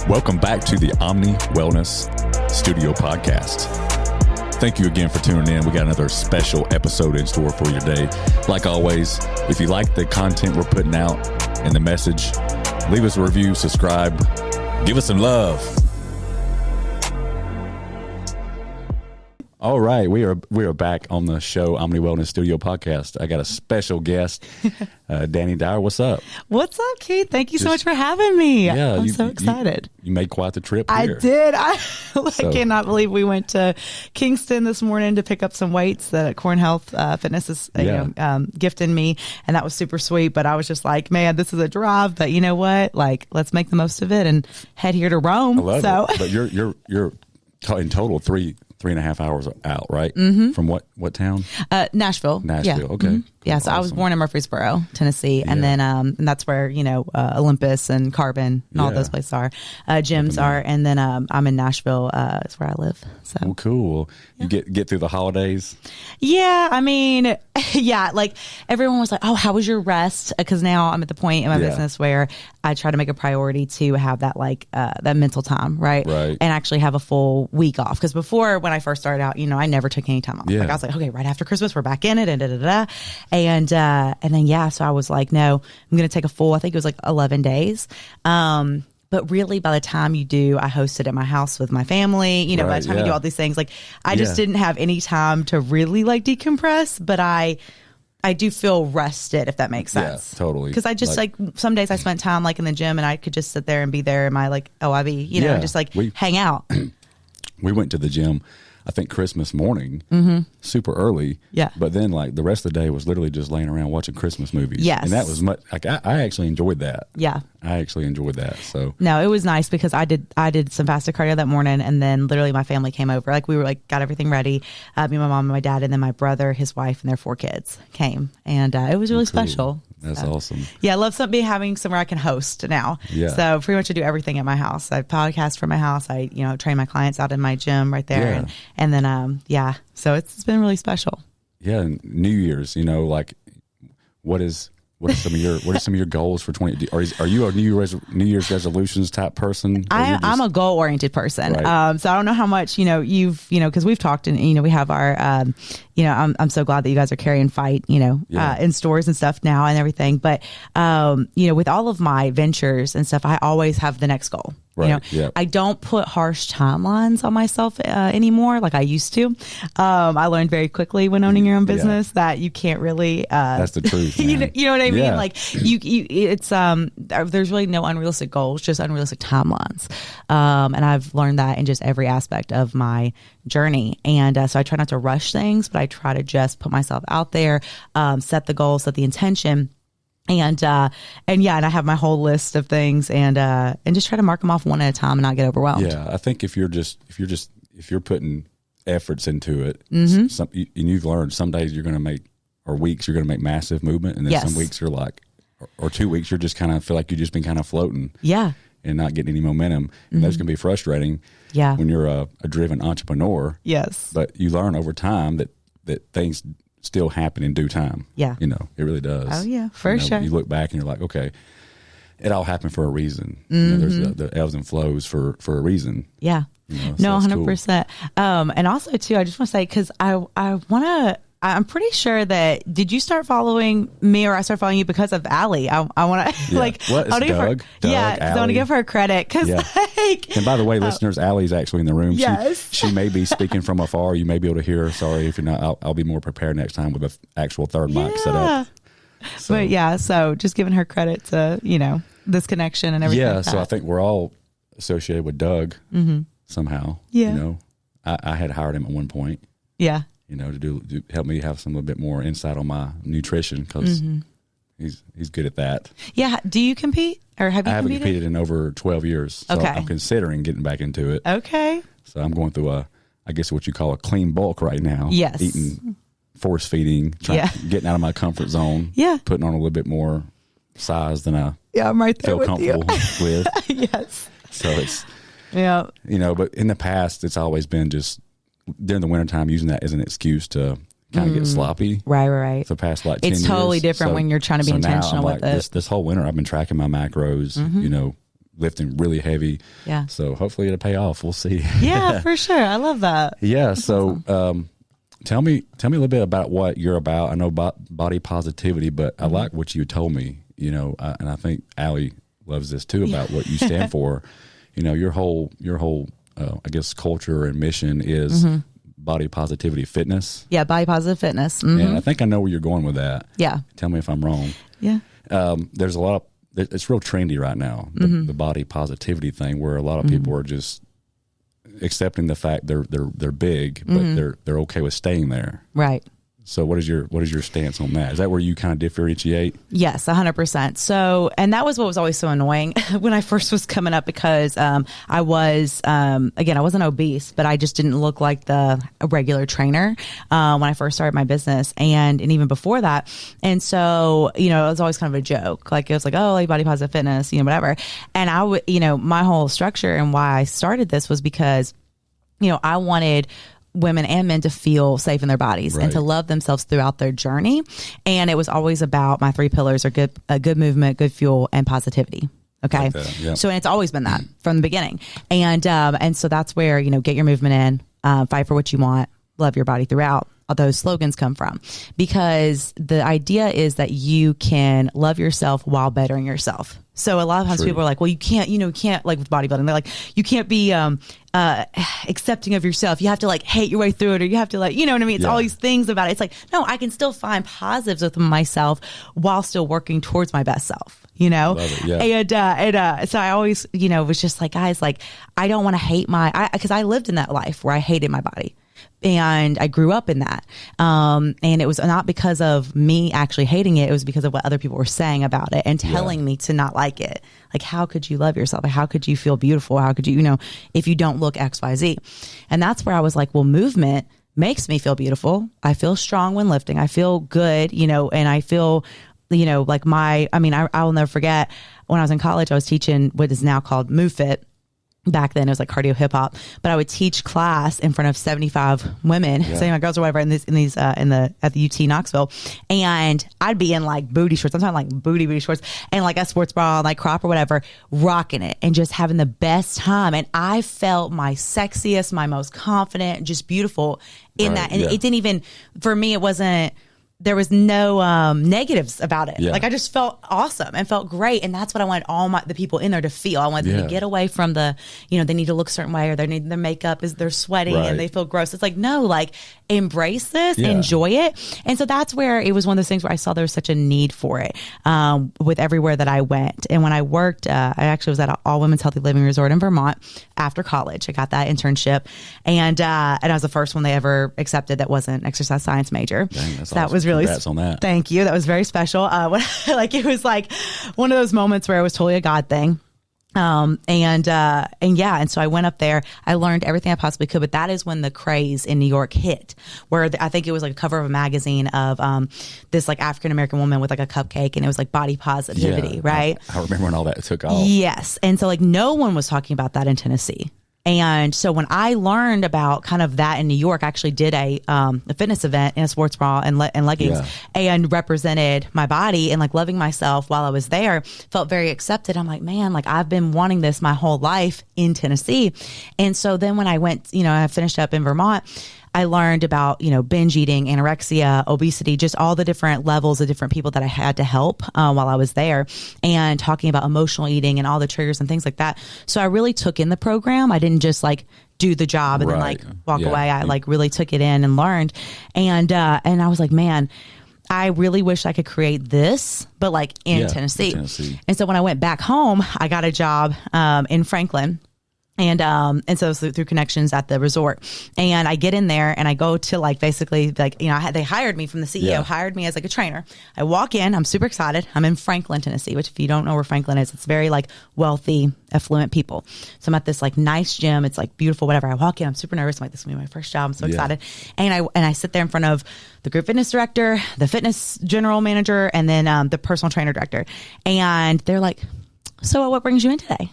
Welcome back to the Omni Wellness Studio Podcast. Thank you again for tuning in. We got another special episode in store for you today. Like always, if you like the content we're putting out and the message, leave us a review, subscribe, give us some love. All right, we are back on the show, Omni Wellness Studio Podcast. I got a special guest, Dani Dyer. What's up? What's up, Keith? Thank you so much for having me. Yeah, I'm so excited. You made quite the trip I here. did. I cannot believe we went to Kingston this morning to pick up some weights that Corn Health Fitness is gifting me, and that was super sweet. But I was just like, man, this is a drive, but you know what? Like, let's make the most of it and head here to Rome. I love it. But you're in total three and a half hours out, right? Mm-hmm. From what town? Nashville. Yeah. Okay. Mm-hmm. Yeah. So awesome. I was born in Murfreesboro, Tennessee. And then, and that's where, Olympus and Carbon and all those places are, gyms are. And then, I'm in Nashville. It's where I live. So well, cool. You get through the holidays. Yeah. I mean, yeah. Like everyone was like, oh, how was your rest? Cause now I'm at the point in my business where I try to make a priority to have that that mental time. Right. And actually have a full week off. Cause before when I first started out, I never took any time off. Yeah. Like I was like, okay, right after Christmas, we're back in it and And then, so I was like, no, I'm going to take a full, I think it was like 11 days. But really by the time you do, I hosted at my house with my family, by the time you do all these things, like I just didn't have any time to really like decompress, but I do feel rested, if that makes sense. Yeah, totally. Cause I just like some days I spent time like in the gym and I could just sit there and be there in my like OIV, and just like hang out. We went to the gym, I think Christmas morning, super early. Yeah. But then like the rest of the day was literally just laying around watching Christmas movies. Yes. And that was much, like I actually enjoyed that. Yeah. I actually enjoyed that. So no, it was nice because I did some fasted cardio that morning, and then literally my family came over. Like we were like got everything ready. Me, my mom, and my dad, and then my brother, his wife, and their 4 kids came, and it was really special. That's awesome. Yeah, I love having somewhere I can host now. Yeah. So pretty much I do everything at my house. I podcast from my house. I train my clients out in my gym right there, and then so it's been really special. Yeah, and New Year's, like what are some of your goals for 20? Are you a New Year's resolutions type person? I'm a goal oriented person. Right. So I don't know how much you've because we've talked and we have our I'm so glad that you guys are carrying Fight in stores and stuff now and everything. But with all of my ventures and stuff, I always have the next goal. Right. I don't put harsh timelines on myself anymore like I used to. I learned very quickly when owning your own business that you can't really. That's the truth. you know what I mean? Yeah. Like it's there's really no unrealistic goals, just unrealistic timelines. And I've learned that in just every aspect of my journey. And so I try not to rush things, but I try to just put myself out there, set the goal, set the intention. And I have my whole list of things and just try to mark them off one at a time and not get overwhelmed. Yeah. I think if you're putting efforts into it, Mm-hmm. and you've learned some days you're going to make, or weeks you're going to make massive movement. And then some weeks you're like, or 2 weeks, you're just kind of feel like you've just been kind of floating. Yeah. And not getting any momentum. And that's going to be frustrating. Yeah. When you're a driven entrepreneur. Yes. But you learn over time that things still happen in due time. Yeah. It really does. Oh yeah, for sure. You look back and you're like, okay, it all happened for a reason. Mm-hmm. There's the ebbs and flows for a reason. Yeah. No, 100%. Cool. And also too, I just want to say, cause I'm pretty sure that, did you start following me or I started following you because of Allie? I want to What is Doug? I want to give her credit because and by the way, listeners, Allie's actually in the room. Yes. She may be speaking from afar. You may be able to hear her. Sorry if you're not. I'll be more prepared next time with an actual third mic set up. So. So just giving her credit to, this connection and everything. Yeah. Like so I think we're all associated with Doug somehow. Yeah. I had hired him at one point. Yeah. To help me have some little bit more insight on my nutrition because he's good at that. Yeah. Do you compete or have you competed? I haven't competed in over 12 years. So I'm considering getting back into it. Okay. So I'm going through I guess what you call a clean bulk right now. Yes. Eating, force feeding, getting out of my comfort zone. Yeah. Putting on a little bit more size than I I'm right there feel with comfortable with. Yes. So it's, but in the past, it's always been just during the wintertime using that as an excuse to kind of get sloppy. Right. For the past 10 years. It's totally different when you're trying to be intentional with it. This whole winter, I've been tracking my macros, lifting really heavy. Yeah. So hopefully it'll pay off. We'll see. Yeah, for sure. I love that. Yeah. That's so, awesome. tell me a little bit about what you're about. I know body positivity, but I like what you told me, you know, and I think Allie loves this too about what you stand for. You know, your whole, I guess, culture and mission is body positivity fitness. Yeah. Body positive fitness. And I think I know where you're going with that. Yeah. Tell me if I'm wrong. Yeah. There's a lot of, it's real trendy right now, the body positivity thing, where a lot of people are just accepting the fact they're big, but they're okay with staying there. Right. So what is your stance on that? Is that where you kind of differentiate? Yes, 100%. So, and that was what was always so annoying when I first was coming up, because I was, again, I wasn't obese, but I just didn't look like a regular trainer when I first started my business, and even before that. And so, you know, it was always kind of a joke. Like, it was like, oh, like body positive fitness, you know, whatever. And I would, you know, my whole structure and why I started this was because, you know, I wanted women and men to feel safe in their bodies and to love themselves throughout their journey. And it was always about my 3 pillars are good movement, good fuel, and positivity. Okay. Yep. So, and it's always been that from the beginning. And so that's where, you know, get your movement in, fight for what you want, love your body throughout. All those slogans come from, because the idea is that you can love yourself while bettering yourself. So a lot of times people are like, well, you can't like with bodybuilding, they're like, you can't be accepting of yourself. You have to like hate your way through it, or you have to like, you know what I mean? It's all these things about it. It's like, no, I can still find positives with myself while still working towards my best self, you know? Love it, yeah. And so I always, you know, was just like, guys, like, I don't want to hate because I lived in that life where I hated my body. And I grew up in that. And it was not because of me actually hating it. It was because of what other people were saying about it and telling me to not like it. Like, how could you love yourself? How could you feel beautiful? How could you, you know, if you don't look X, Y, Z? And that's where I was like, well, movement makes me feel beautiful. I feel strong when lifting. I feel good, you know, and I feel, you know, like I will never forget when I was in college, I was teaching what is now called Move Fit. Back then it was like cardio hip hop, but I would teach class in front of 75 women, 75 girls or whatever at the UT Knoxville. And I'd be in like booty shorts. I'm talking like booty shorts and like a sports bra and like crop or whatever, rocking it and just having the best time. And I felt my sexiest, my most confident, just beautiful in that. And it didn't even, for me, it wasn't, there was no negatives about it. Like, I just felt awesome and felt great. And that's what I wanted the people in there to feel. I wanted them to get away from the, you know, they need to look a certain way, or they need their makeup they're sweating and they feel gross. It's like, no, like, embrace this, enjoy it. And so that's where it was one of those things where I saw there was such a need for it with everywhere that I went. And when I worked, I actually was at an all women's healthy living resort in Vermont after college. I got that internship, and I was the first one they ever accepted that wasn't exercise science major. Dang, that's so that awesome. was really, congrats on that. Thank you. That was very special. Like, it was like one of those moments where it was totally a God thing. And so I went up there, I learned everything I possibly could, but that is when the craze in New York hit, where I think it was like a cover of a magazine of, this like African-American woman with like a cupcake, and it was like body positivity, right? I remember when all that took off. Yes. And so like no one was talking about that in Tennessee. And so when I learned about kind of that in New York, I actually did a fitness event in a sports bra and leggings and represented my body and like loving myself while I was there, felt very accepted. I'm like, man, like I've been wanting this my whole life in Tennessee. And so then when I went, you know, I finished up in Vermont, I learned about, you know, binge eating, anorexia, obesity, just all the different levels of different people that I had to help while I was there, and talking about emotional eating and all the triggers and things like that. So I really took in the program. I didn't just like do the job and then like walk away. I like really took it in and learned. And I was like, man, I really wish I could create this, but like in Tennessee. And so when I went back home, I got a job in Franklin. And so it was through connections at the resort, and I get in there and I go to like, basically like, you know, they hired me from the CEO, hired me as like a trainer. I walk in, I'm super excited. I'm in Franklin, Tennessee, which if you don't know where Franklin is, it's very like wealthy, affluent people. So I'm at this like nice gym. It's like beautiful, whatever. I walk in, I'm super nervous. I'm like, this is gonna be my first job. I'm so excited. And I sit there in front of the group fitness director, the fitness general manager, and then the personal trainer director. And they're like, so what brings you in today?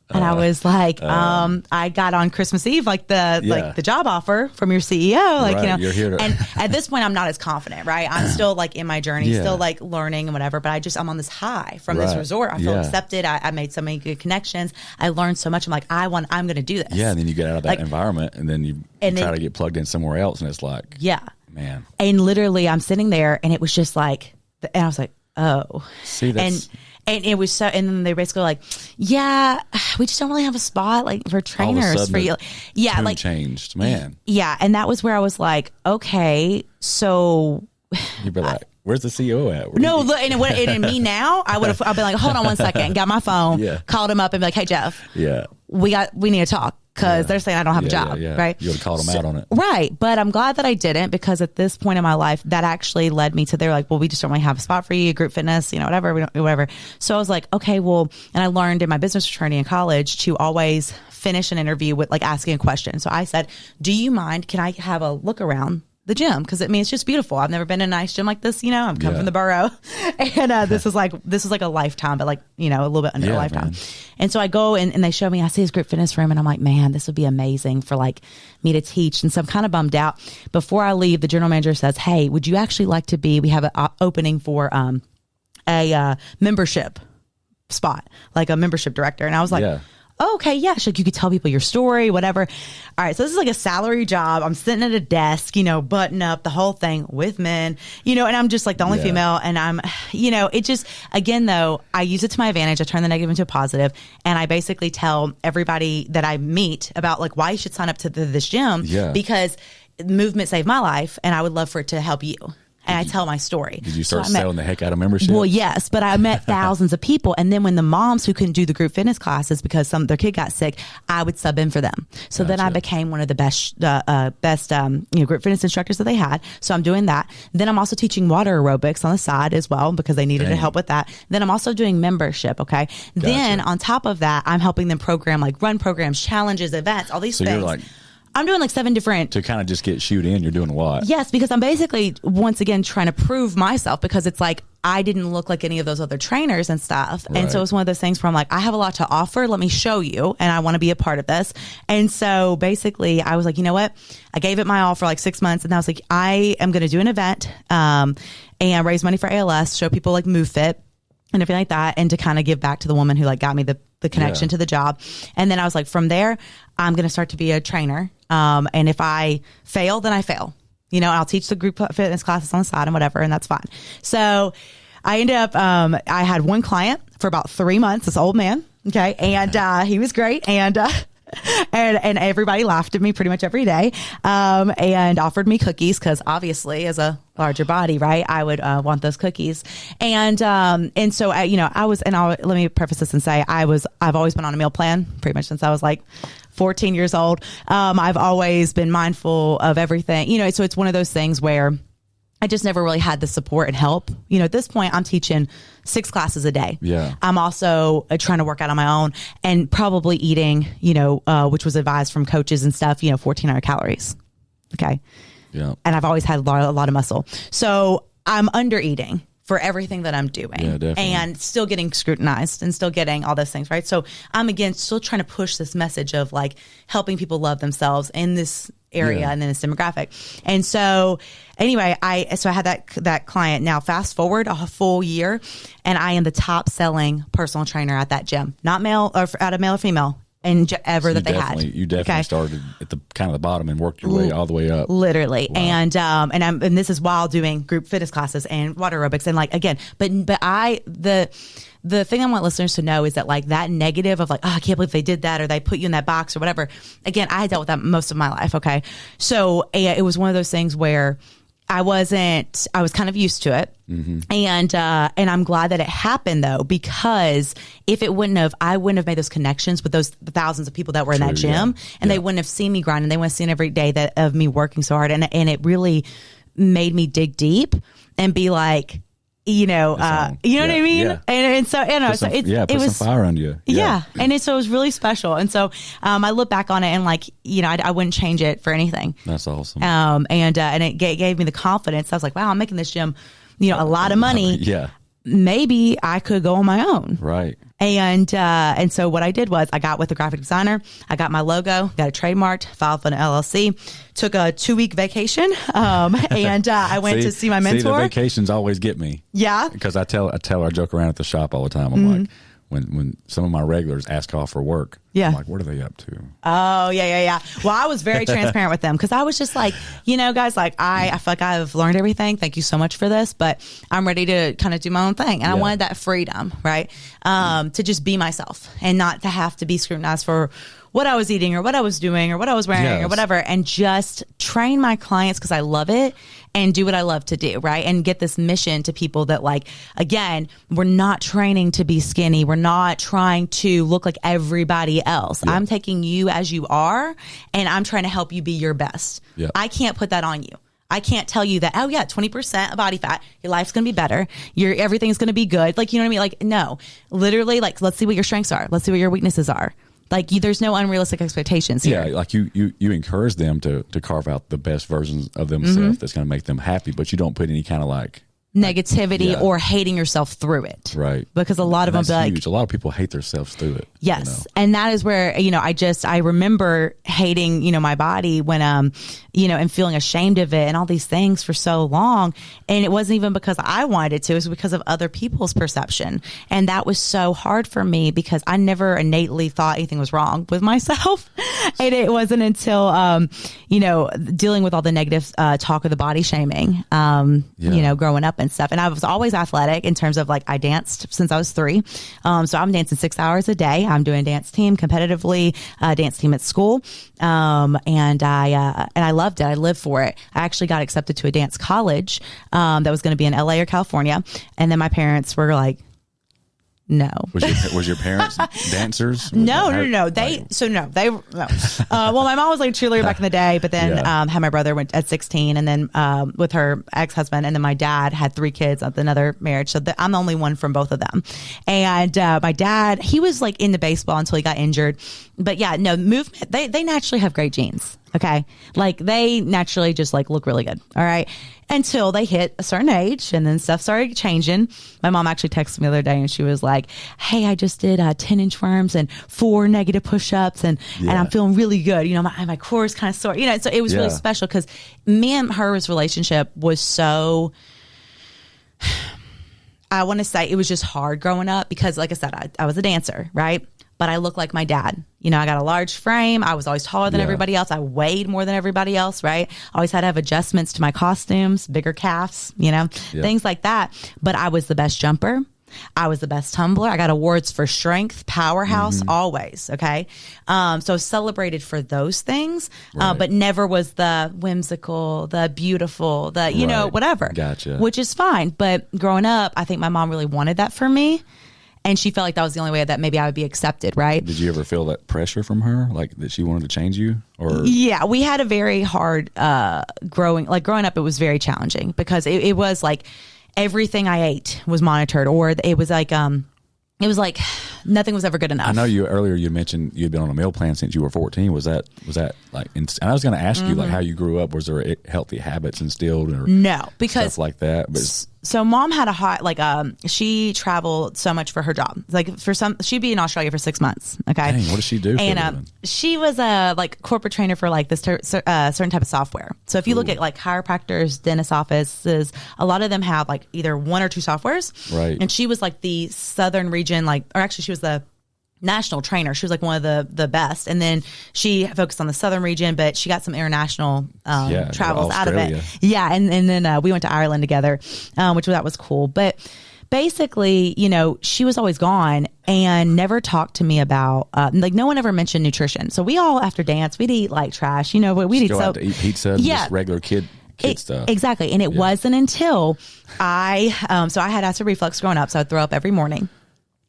And I was like, I got on Christmas Eve, like the job offer from your CEO, like, right, you're here to and at this point I'm not as confident, right? I'm still like in my journey, still like learning and whatever, but I'm on this high from this resort. I feel accepted. I made so many good connections. I learned so much. I'm like, I'm going to do this. Yeah. And then you get out of that environment and then you try to get plugged in somewhere else. And it's like, man. And literally I'm sitting there and it was just like, and I was like, oh, see, that's, and it was so, and then they basically like, yeah, we just don't really have a spot like for trainers for you. Yeah. Tune like changed, man. Yeah. And that was where I was like, okay, so you'd be like, where's the CEO at? No, look, and me now, I'd been like, hold on one second, got my phone, called him up and be like, hey, Jeff, we need to talk. Because they're saying I don't have a job, right? You would have called them out on it. Right. But I'm glad that I didn't, because at this point in my life, that actually led me to, they're like, well, we just don't really have a spot for you, group fitness, whatever, whatever. So I was like, okay, well, and I learned in my business fraternity in college to always finish an interview with like asking a question. So I said, do you mind, can I have a look around the gym? Because it's just beautiful. I've never been in a nice gym like this. I'm come from the borough, and this is like a lifetime, but like a little bit under a lifetime. Man. And so I go and they show me. I see this group fitness room, and I'm like, man, this would be amazing for like me to teach. And so I'm kind of bummed out. Before I leave, the general manager says, "Hey, would you actually like to be? We have an opening for a membership spot, like a membership director." And I was like, oh, okay, yeah. She's like, you could tell people your story, whatever. All right, so this is like a salary job. I'm sitting at a desk, button up, the whole thing with men, and I'm just like the only female. And I'm, it just, again, though, I use it to my advantage. I turn the negative into a positive. And I basically tell everybody that I meet about like why you should sign up to this gym, because movement saved my life and I would love for it to help you. And I tell my story. Did you start selling the heck out of membership? Well, yes, but I met thousands of people. And then when the moms who couldn't do the group fitness classes because their kid got sick, I would sub in for them. So then I became one of the best group fitness instructors that they had. So I'm doing that. Then I'm also teaching water aerobics on the side as well because they needed help with that. Then I'm also doing membership. Okay. Gotcha. Then on top of that, I'm helping them program like run programs, challenges, events, all these things. You're like, I'm doing like 7 different. To kind of just get shoot in, you're doing a lot. Yes, because I'm basically, once again, trying to prove myself because it's like, I didn't look like any of those other trainers and stuff. Right. And so it's one of those things where I'm like, I have a lot to offer. Let me show you. And I want to be a part of this. And so basically I was like, you know what? I gave it my all for like 6 months. And I was like, I am going to do an event and raise money for ALS, show people like Move Fit and everything like that. And to kind of give back to the woman who like got me the connection to the job. And then I was like, from there, I'm going to start to be a trainer. And if I fail, then I fail. I'll teach the group fitness classes on the side and whatever, and that's fine. So I ended up, I had one client for about 3 months, this old man. Okay. And, he was great. And everybody laughed at me pretty much every day, and offered me cookies. Cause obviously as a larger body, right, I would, want those cookies. And so let me preface this and say, I've always been on a meal plan pretty much since I was like 14 years old. I've always been mindful of everything, so it's one of those things where I just never really had the support and help. At this point I'm teaching 6 classes a day. Yeah. I'm also trying to work out on my own and probably eating, which was advised from coaches and stuff, 1,400 calories. Okay. Yeah. And I've always had a lot of muscle. So I'm under eating for everything that I'm doing, and still getting scrutinized and still getting all those things. Right. So I'm again, still trying to push this message of like helping people love themselves in this area and then this demographic. And so anyway, I had that client. Now fast forward a full year and I am the top selling personal trainer at that gym, not male or at a male or female. And ever that they had. You definitely started at the kind of the bottom and worked your way all the way up. Literally. Wow. And this is while doing group fitness classes and water aerobics. And like, again, but the thing I want listeners to know is that like that negative of like, oh, I can't believe they did that or they put you in that box or whatever. Again, I had dealt with that most of my life. Okay. So it was one of those things where I was kind of used to it. Mm-hmm. And I'm glad that it happened though, because if it wouldn't have, I wouldn't have made those connections with those thousands of people that were in that gym, and they wouldn't have seen me grind, and they wouldn't have seen every day of me working so hard. And it really made me dig deep and be like, what I mean? Yeah. And so, it was some fire on you. Yeah. And so it was really special. And so, I look back on it and like, I wouldn't change it for anything. That's awesome. And it gave me the confidence. I was like, wow, I'm making this gym, a lot of money. maybe I could go on my own. Right. And so what I did was I got with a graphic designer. I got my logo, got it trademarked, filed for an LLC, took a 2-week vacation. And I went to see my mentor. See, the vacations always get me. Yeah. Because I joke around at the shop all the time. I'm like, when some of my regulars ask off for work, I'm like, what are they up to? Oh, yeah. Well, I was very transparent with them because I was just like, guys, like I feel like I've learned everything. Thank you so much for this, but I'm ready to kind of do my own thing. And I wanted that freedom, right? To just be myself and not to have to be scrutinized for what I was eating or what I was doing or what I was wearing or whatever, and just train my clients because I love it and do what I love to do, right? And get this mission to people that, like, again, we're not training to be skinny. We're not trying to look like everybody else. Yeah. I'm taking you as you are, and I'm trying to help you be your best. Yeah. I can't put that on you. I can't tell you that, 20% of body fat, your life's going to be better. Everything's going to be good. Like, you know what I mean? Like, no, literally, like, let's see what your strengths are. Let's see what your weaknesses are. Like, there's no unrealistic expectations here. Yeah, like you encourage them to carve out the best versions of themselves that's going to make them happy, but you don't put any kind of like negativity or hating yourself through it. Right. Because a lot of them be like, a lot of people hate themselves through it. Yes. And that is where, I remember hating, my body when, and feeling ashamed of it and all these things for so long. And it wasn't even because I wanted it to, it was because of other people's perception. And that was so hard for me because I never innately thought anything was wrong with myself. And it wasn't until, dealing with all the negative talk of the body shaming, growing up and stuff. And I was always athletic in terms of, like, I danced since I was 3. So I'm dancing 6 hours a day. I'm doing dance team competitively, dance team at school. And I loved it. I lived for it. I actually got accepted to a dance college, that was going to be in LA or California. And then my parents were like, no. Was your parents dancers? No. Well, my mom was like a cheerleader back in the day, but then had my brother went at 16, and then with her ex-husband, and then my dad had 3 kids at another marriage. So I'm the only one from both of them. And my dad, he was like into baseball until he got injured. But movement, they naturally have great genes. Okay. Like, they naturally just, like, look really good. All right. Until they hit a certain age, and then stuff started changing. My mom actually texted me the other day, and she was like, hey, I just did 10 inchworms and 4 negative push-ups, and I'm feeling really good. My core is kind of sore, so it was really special because me and her's relationship was so, I want to say it was just hard growing up because, like I said, I was a dancer, right? But I look like my dad. I got a large frame. I was always taller than everybody else. I weighed more than everybody else, right? I always had to have adjustments to my costumes, bigger calves, things like that. But I was the best jumper. I was the best tumbler. I got awards for strength, powerhouse, always. Okay. So celebrated for those things, but never was the whimsical, the beautiful, the, whatever. Gotcha. Which is fine. But growing up, I think my mom really wanted that for me. And she felt like that was the only way that maybe I would be accepted, right? Did you ever feel that pressure from her, like that she wanted to change you? Or yeah, we had a very hard growing up. It was very challenging because it was like everything I ate was monitored, or it was like nothing was ever good enough. I know you mentioned you'd been on a meal plan since you were 14. Was that like? And I was going to ask you like how you grew up. Was there healthy habits instilled or no? Because stuff like that. But so mom had she traveled so much for her job. Like she'd be in Australia for 6 months. Okay. Dang, what does she do? And she was a corporate trainer for like this certain type of software. So if you look at like chiropractors, dentist offices, a lot of them have like either 1 or 2 softwares. Right. And she was like the southern region, or actually she was the national trainer. She was like one of the best. And then she focused on the southern region, but she got some international travels out of it. Yeah. And then we went to Ireland together, which that was cool. But basically, she was always gone and never talked to me about, no one ever mentioned nutrition. So we all, after dance, we'd eat like trash, we'd eat go out to eat pizza, just regular kid stuff. Exactly. And it wasn't until I had acid reflux growing up. So I'd throw up every morning.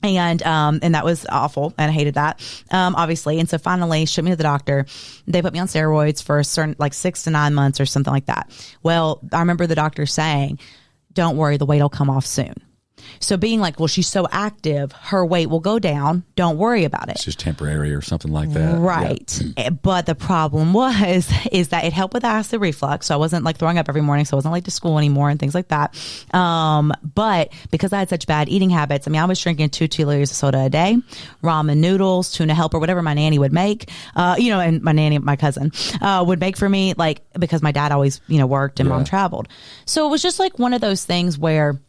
And that was awful. And I hated that, obviously. And so finally she took me to the doctor. They put me on steroids for a certain, 6 to 9 months or something like that. Well, I remember the doctor saying, don't worry, the weight will come off soon. So being like, well, she's so active, her weight will go down. Don't worry about it. It's just temporary or something like that. Right. But the problem is that it helped with acid reflux. So I wasn't like throwing up every morning. So I wasn't late to school anymore and things like that. But because I had such bad eating habits, I mean, I was drinking 2 liters of soda a day, ramen noodles, tuna helper, whatever my nanny would make, and my cousin, would make for me, like, because my dad always, worked and mom traveled. So it was just like one of those things where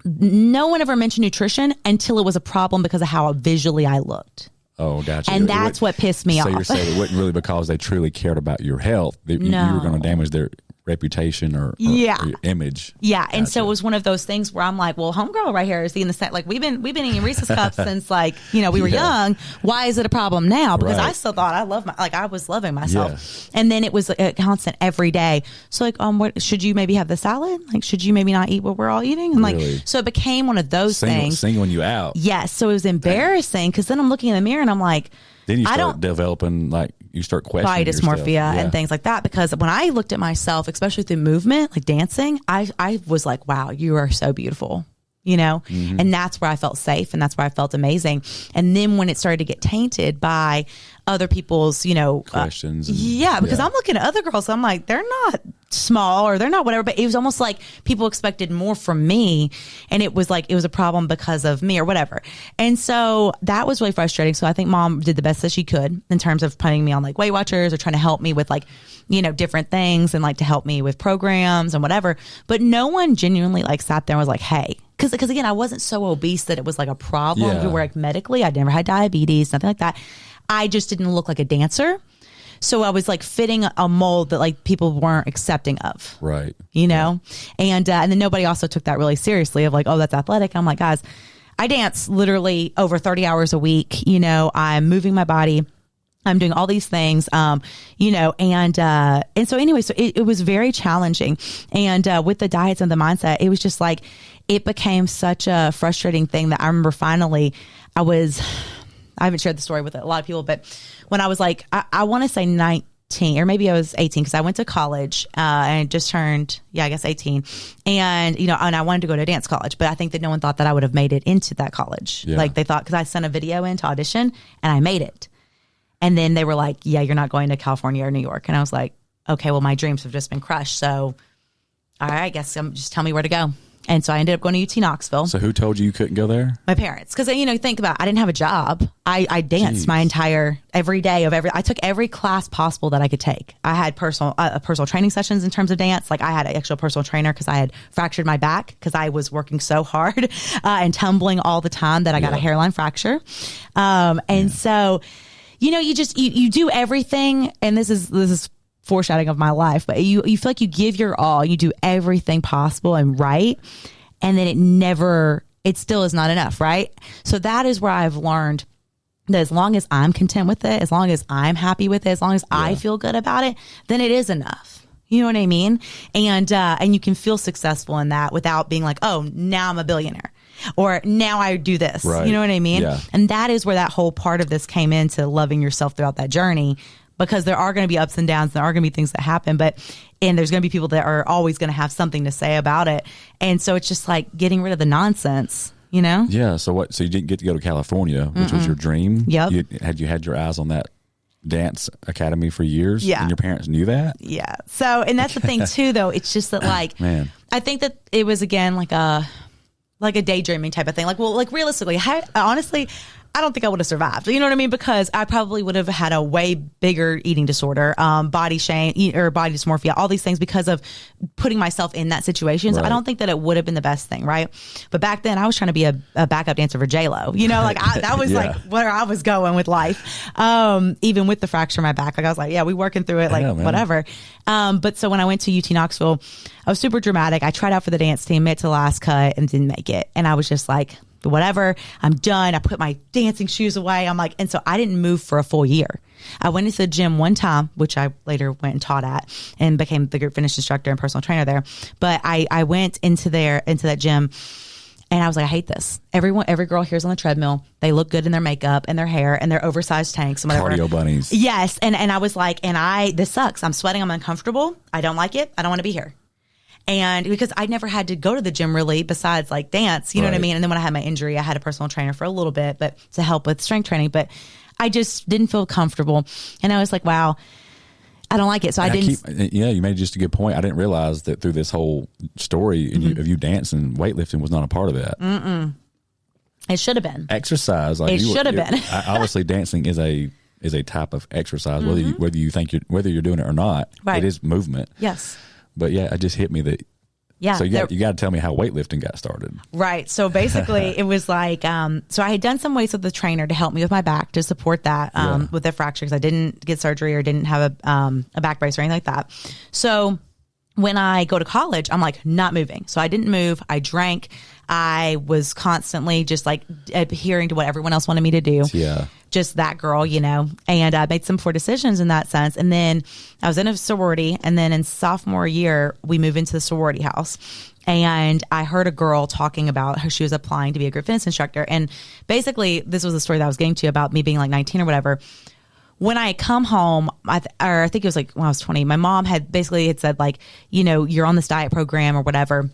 no one ever mentioned nutrition until it was a problem because of how visually I looked. Oh, gotcha. And that's what pissed me off. So you're saying it wasn't really because they truly cared about your health. You were going to damage their reputation or your image. Yeah. Gotcha. And so it was one of those things where I'm like, well, homegirl right here is eating the set. Like we've been eating Reese's cups since we were young. Why is it a problem now? Because I still thought I was loving myself. Yeah. And then it was a constant every day. So like, what should you maybe have the salad? Like, should you maybe not eat what we're all eating? And really? So it became one of those things. Singling you out. Yes. So it was embarrassing because then I'm looking in the mirror and I'm like, then you start developing, you start questioning body dysmorphia and things like that. Because when I looked at myself, especially through movement, like dancing, I was like, wow, you are so beautiful, Mm-hmm. And that's where I felt safe and that's where I felt amazing. And then when it started to get tainted by other people's, questions. Because I'm looking at other girls, I'm like, they're not small or they're not whatever, but it was almost like people expected more from me. And it was like, it was a problem because of me or whatever. And so that was really frustrating. So I think mom did the best that she could in terms of putting me on like Weight Watchers or trying to help me with different things and to help me with programs and whatever. But no one genuinely sat there and was like, hey, because again, I wasn't so obese that it was like a problem to work medically. I'd never had diabetes, nothing like that. I just didn't look like a dancer. So I was fitting a mold that people weren't accepting of. Right. And then nobody also took that really seriously of oh, that's athletic. I'm like, guys, I dance literally over 30 hours a week. I'm moving my body. I'm doing all these things, and so anyway, so it was very challenging. And with the diets and the mindset, it was just it became such a frustrating thing that I remember finally I haven't shared the story with a lot of people, but when I was I want to say 19 or maybe I was 18 because I went to college and just turned, 18. And, and I wanted to go to a dance college, but I think that no one thought that I would have made it into that college. Yeah. They thought, because I sent a video in to audition and I made it. And then they were like, yeah, you're not going to California or New York. And I was like, okay, well, my dreams have just been crushed. So, all right, I guess just tell me where to go. And so I ended up going to UT Knoxville. So who told you couldn't go there? My parents. Because, think about it, I didn't have a job. I danced my every day I took every class possible that I could take. I had personal training sessions in terms of dance. I had an actual personal trainer because I had fractured my back because I was working so hard and tumbling all the time that I got a hairline fracture. So, you do everything. And this is foreshadowing of my life, but you feel like you give your all, you do everything possible and right, and then it still is not enough, right? So that is where I've learned that as long as I'm content with it, as long as I'm happy with it, as long as I feel good about it, then it is enough. You know what I mean? And you can feel successful in that without being like, oh, now I'm a billionaire. Or now I do this. Right. You know what I mean? Yeah. And that is where that whole part of this came into loving yourself throughout that journey. Because there are going to be ups and downs, there are going to be things that happen, and there's going to be people that are always going to have something to say about it. And so it's just getting rid of the nonsense, Yeah. So so you didn't get to go to California, which was your dream? Yep. Had you had your eyes on that dance academy for years? Yeah. And your parents knew that? Yeah. So, and that's the thing too, though. It's just that man, I think that it was again like a daydreaming type of thing. Realistically, honestly, I don't think I would have survived. You know what I mean? Because I probably would have had a way bigger eating disorder, body shame or body dysmorphia, all these things because of putting myself in that situation. So I don't think that it would have been the best thing, right? But back then I was trying to be a backup dancer for J-Lo. That was where I was going with life. Even with the fracture in my back, I was like, yeah, we working through it, whatever. But so when I went to UT Knoxville, I was super dramatic. I tried out for the dance team, made it to the last cut and didn't make it. And I was just like, whatever, I'm done. I put my dancing shoes away. And so I didn't move for a full year. I went into the gym one time, which I later went and taught at and became the group fitness instructor and personal trainer there. But I went into that gym and I was like, I hate this. Every girl here's on the treadmill. They look good in their makeup and their hair and their oversized tanks and whatever. Cardio bunnies. Yes. And I was like, this sucks. I'm sweating. I'm uncomfortable. I don't like it. I don't want to be here. And because I never had to go to the gym really besides like dance, you know what I mean? And then when I had my injury, I had a personal trainer for a little bit, but to help with strength training, but I just didn't feel comfortable. And I was like, wow, I don't like it. So I didn't. You made just a good point. I didn't realize that through this whole story of you dancing, weightlifting was not a part of that. It should have been. Exercise. Like it should have been. Obviously, dancing is a type of exercise, whether you think you're doing it or not. Right. It is movement. Yes. But yeah, it just hit me that. Yeah. So you got to tell me how weightlifting got started. Right. So basically, it was like, so I had done some weights with the trainer to help me with my back to support that with the fracture because I didn't get surgery or didn't have a back brace or anything like that. So when I go to college, I'm like not moving. So I didn't move. I drank. I was constantly just like adhering to what everyone else wanted me to do. Yeah. Just that girl, and I made some poor decisions in that sense. And then I was in a sorority. And then in sophomore year, we moved into the sorority house. And I heard a girl talking about how she was applying to be a group fitness instructor. And basically, this was the story that I was getting to about me being like 19 or whatever. When I come home, I think it was like when I was 20, my mom had said like, you're on this diet program or whatever.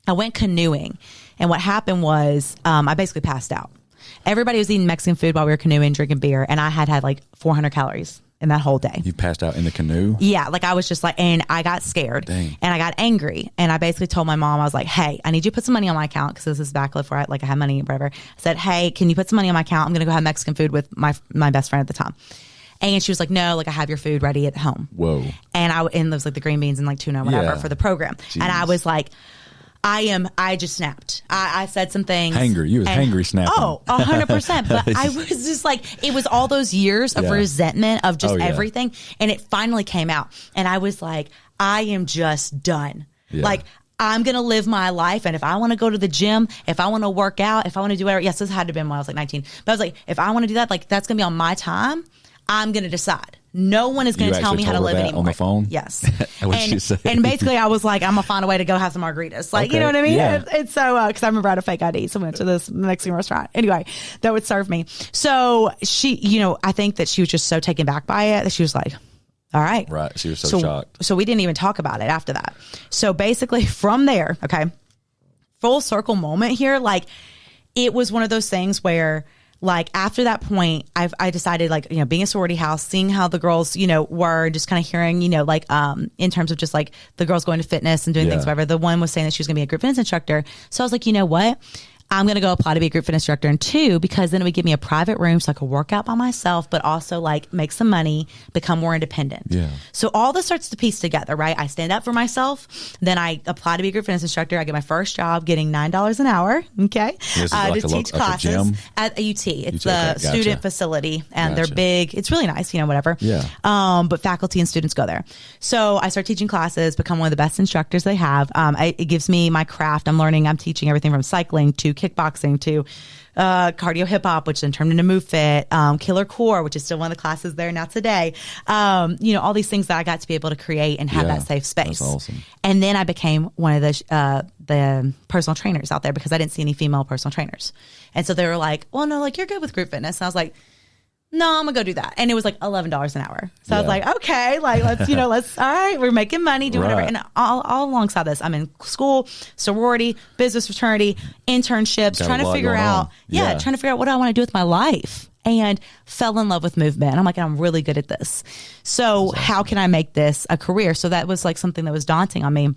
I went canoeing. And what happened was I basically passed out. Everybody was eating Mexican food while we were canoeing, drinking beer. And I had like 400 calories in that whole day. You passed out in the canoe? Yeah. Like I was just like, and I got scared. Dang. And I got angry. And I basically told my mom, I was like, hey, I need you to put some money on my account. Cause this is back before I had money or whatever. I said, hey, can you put some money on my account? I'm going to go have Mexican food with my best friend at the time. And she was like, no, like I have your food ready at home. Whoa. And it was like the green beans and like tuna or whatever for the program. Jeez. And I was like, I just snapped. I said some things. Hangry. You was hangry snapping. Oh, 100%. But I was just like, it was all those years of resentment of just everything. And it finally came out. And I was like, I am just done. Yeah. Like, I'm going to live my life. And if I want to go to the gym, if I want to work out, if I want to do whatever. Yes, this had to have been when I was like 19. But I was like, if I want to do that, like that's going to be on my time. I'm going to decide. No one is going to tell me how to live anymore. On the phone? Yes. What'd she say? And basically I was like, I'm going to find a way to go have some margaritas. Like, you know what I mean? Yeah. It's so, because I remember I had a fake ID. So I went to this Mexican restaurant. Anyway, that would serve me. So she, I think that she was just so taken back by it that she was like, all right. Right. She was so shocked. So we didn't even talk about it after that. So basically from there, okay, full circle moment here. Like it was one of those things where, like after that point, I decided like, being a sorority house, seeing how the girls, were just kind of hearing, like, in terms of just like the girls going to fitness and doing things, whatever. The one was saying that she was gonna be a group fitness instructor. So I was like, you know what? I'm going to go apply to be a group fitness instructor. And 2, because then it would give me a private room so I could work out by myself, but also like make some money, become more independent. Yeah. So all this starts to piece together, right? I stand up for myself. Then I apply to be a group fitness instructor. I get my first job getting $9 an hour. Okay. Like to teach classes at a UT. It's the student facility and they're big. It's really nice, whatever. Yeah. But faculty and students go there. So I start teaching classes, become one of the best instructors they have. It gives me my craft. I'm teaching everything from cycling to kickboxing to cardio hip hop, which then turned into Move Fit, Killer Core, which is still one of the classes there now today. All these things that I got to be able to create and have that safe space. That's awesome. And then I became one of the personal trainers out there because I didn't see any female personal trainers. And so they were like, well, no, like you're good with group fitness. And I was like, no, I'm gonna go do that. And it was like $11 an hour. So I was like, okay, like let's, all right, we're making money, do whatever. And all alongside this, I'm in school, sorority, business fraternity, internships, trying to figure out what I want to do with my life. And fell in love with movement. And I'm like, I'm really good at this. So how can I make this a career? So that was like something that was daunting on me.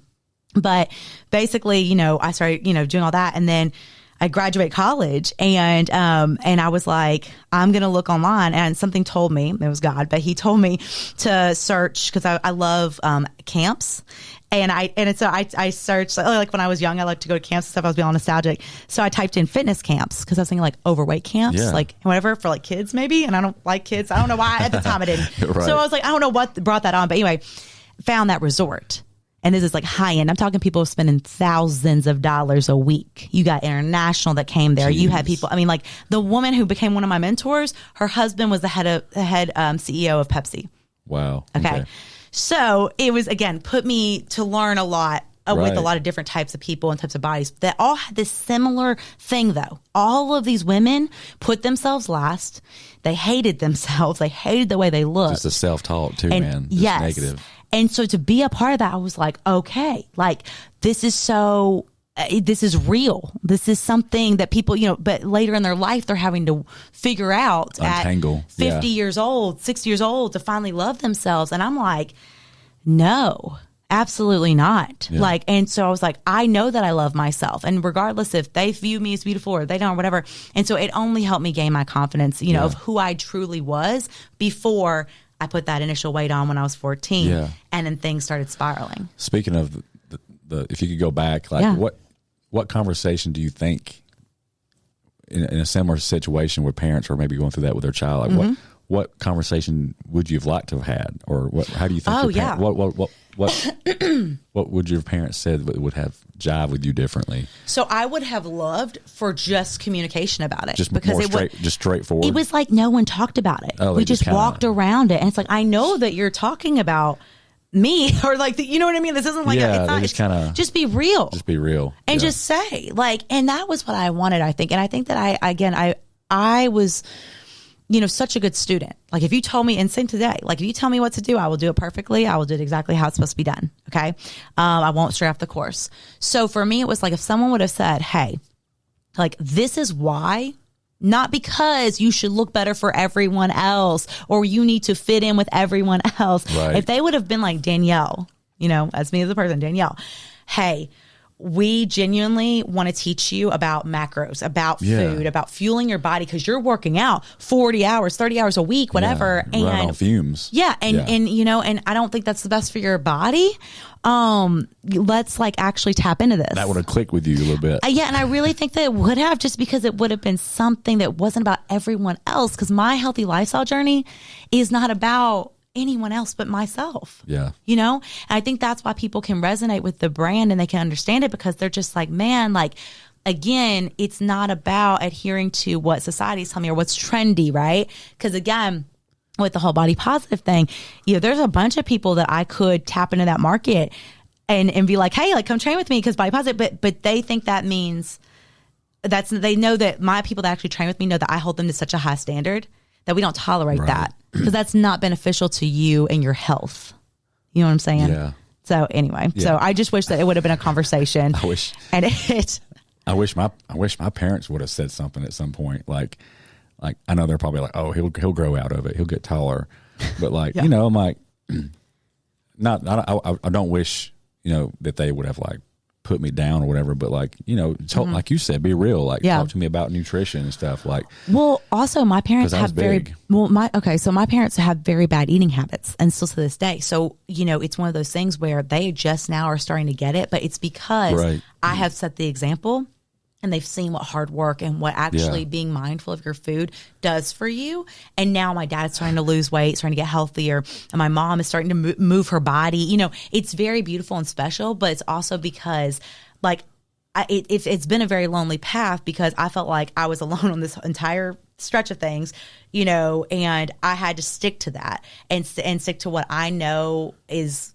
But basically, I started, doing all that. And then I graduate college and I was like, I'm going to look online, and something told me, it was God, but he told me to search because I love camps. So I searched, like when I was young, I liked to go to camps and stuff. I was being all nostalgic. So I typed in fitness camps because I was thinking like overweight camps, like whatever for like kids maybe. And I don't like kids. I don't know why at the time I didn't. Right. So I was like, I don't know what brought that on. But anyway, found that resort. And this is like high end. I'm talking people spending thousands of dollars a week. You got international that came there. Jeez. You had people. I mean, like the woman who became one of my mentors, her husband was the head CEO of Pepsi. Wow. Okay. So it was, again, put me to learn a lot with a lot of different types of people and types of bodies that all had this similar thing, though. All of these women put themselves last. They hated themselves. They hated the way they looked. Just the self-talk too, man. Just negative. And so to be a part of that, I was like, okay, like this is real. This is something that people, but later in their life, they're having to figure out Untangle. at 50 years old, 60 years old to finally love themselves. And I'm like, no, absolutely not. Yeah. Like, and so I was like, I know that I love myself, and regardless if they view me as beautiful or they don't or whatever. And so it only helped me gain my confidence, of who I truly was before I put that initial weight on when I was 14. Yeah. And then things started spiraling. Speaking of the if you could go back, like what conversation do you think in a similar situation where parents are maybe going through that with their child, like what conversation would you have liked to have had, or how do you think what would your parents said would have jive with you differently? So I would have loved for just communication about it, just because just straightforward. It was like no one talked about it. We just walked around it, and it's like, I know that you're talking about me, or like you know what I mean. This isn't like just be real, and just say like. And that was what I wanted, I think. And I think that I was, such a good student. Like if you told me, and same today, like if you tell me what to do, I will do it perfectly. I will do it exactly how it's supposed to be done. Okay. I won't stray off the course. So for me, it was like, if someone would have said, hey, like this is why, not because you should look better for everyone else or you need to fit in with everyone else. Right. If they would have been like, Danielle, as me as a person, Danielle, hey, we genuinely want to teach you about macros, about food, about fueling your body, because you're working out 40 hours, 30 hours a week, whatever. And run on fumes. And I don't think that's the best for your body. Let's like actually tap into this. That would have clicked with you a little bit. And I really think that it would have, just because it would have been something that wasn't about everyone else, because my healthy lifestyle journey is not about anyone else but myself. Yeah. And I think that's why people can resonate with the brand and they can understand it, because they're just like, man, like, again, it's not about adhering to what society's telling me or what's trendy, right? Because again, with the whole body positive thing, there's a bunch of people that I could tap into that market and be like, hey, like come train with me because body positive, but they think that means they know that my people that actually train with me know that I hold them to such a high standard that we don't tolerate that, because that's not beneficial to you and your health. You know what I'm saying? Yeah. So anyway, so I just wish that it would have been a conversation. I wish my parents would have said something at some point. Like I know they're probably like, oh, he'll grow out of it. He'll get taller. But like, I'm like, I don't wish, that they would have like put me down or whatever, but like, like you said, be real, like talk to me about nutrition and stuff. Like, well, also my parents have my parents have very bad eating habits, and still to this day. So, it's one of those things where they just now are starting to get it, but it's because I have set the example, and they've seen what hard work and what actually being mindful of your food does for you. And now my dad's starting to lose weight, starting to get healthier. And my mom is starting to move her body. It's very beautiful and special, but it's also because like it's been a very lonely path, because I felt like I was alone on this entire stretch of things, and I had to stick to that and stick to what I know is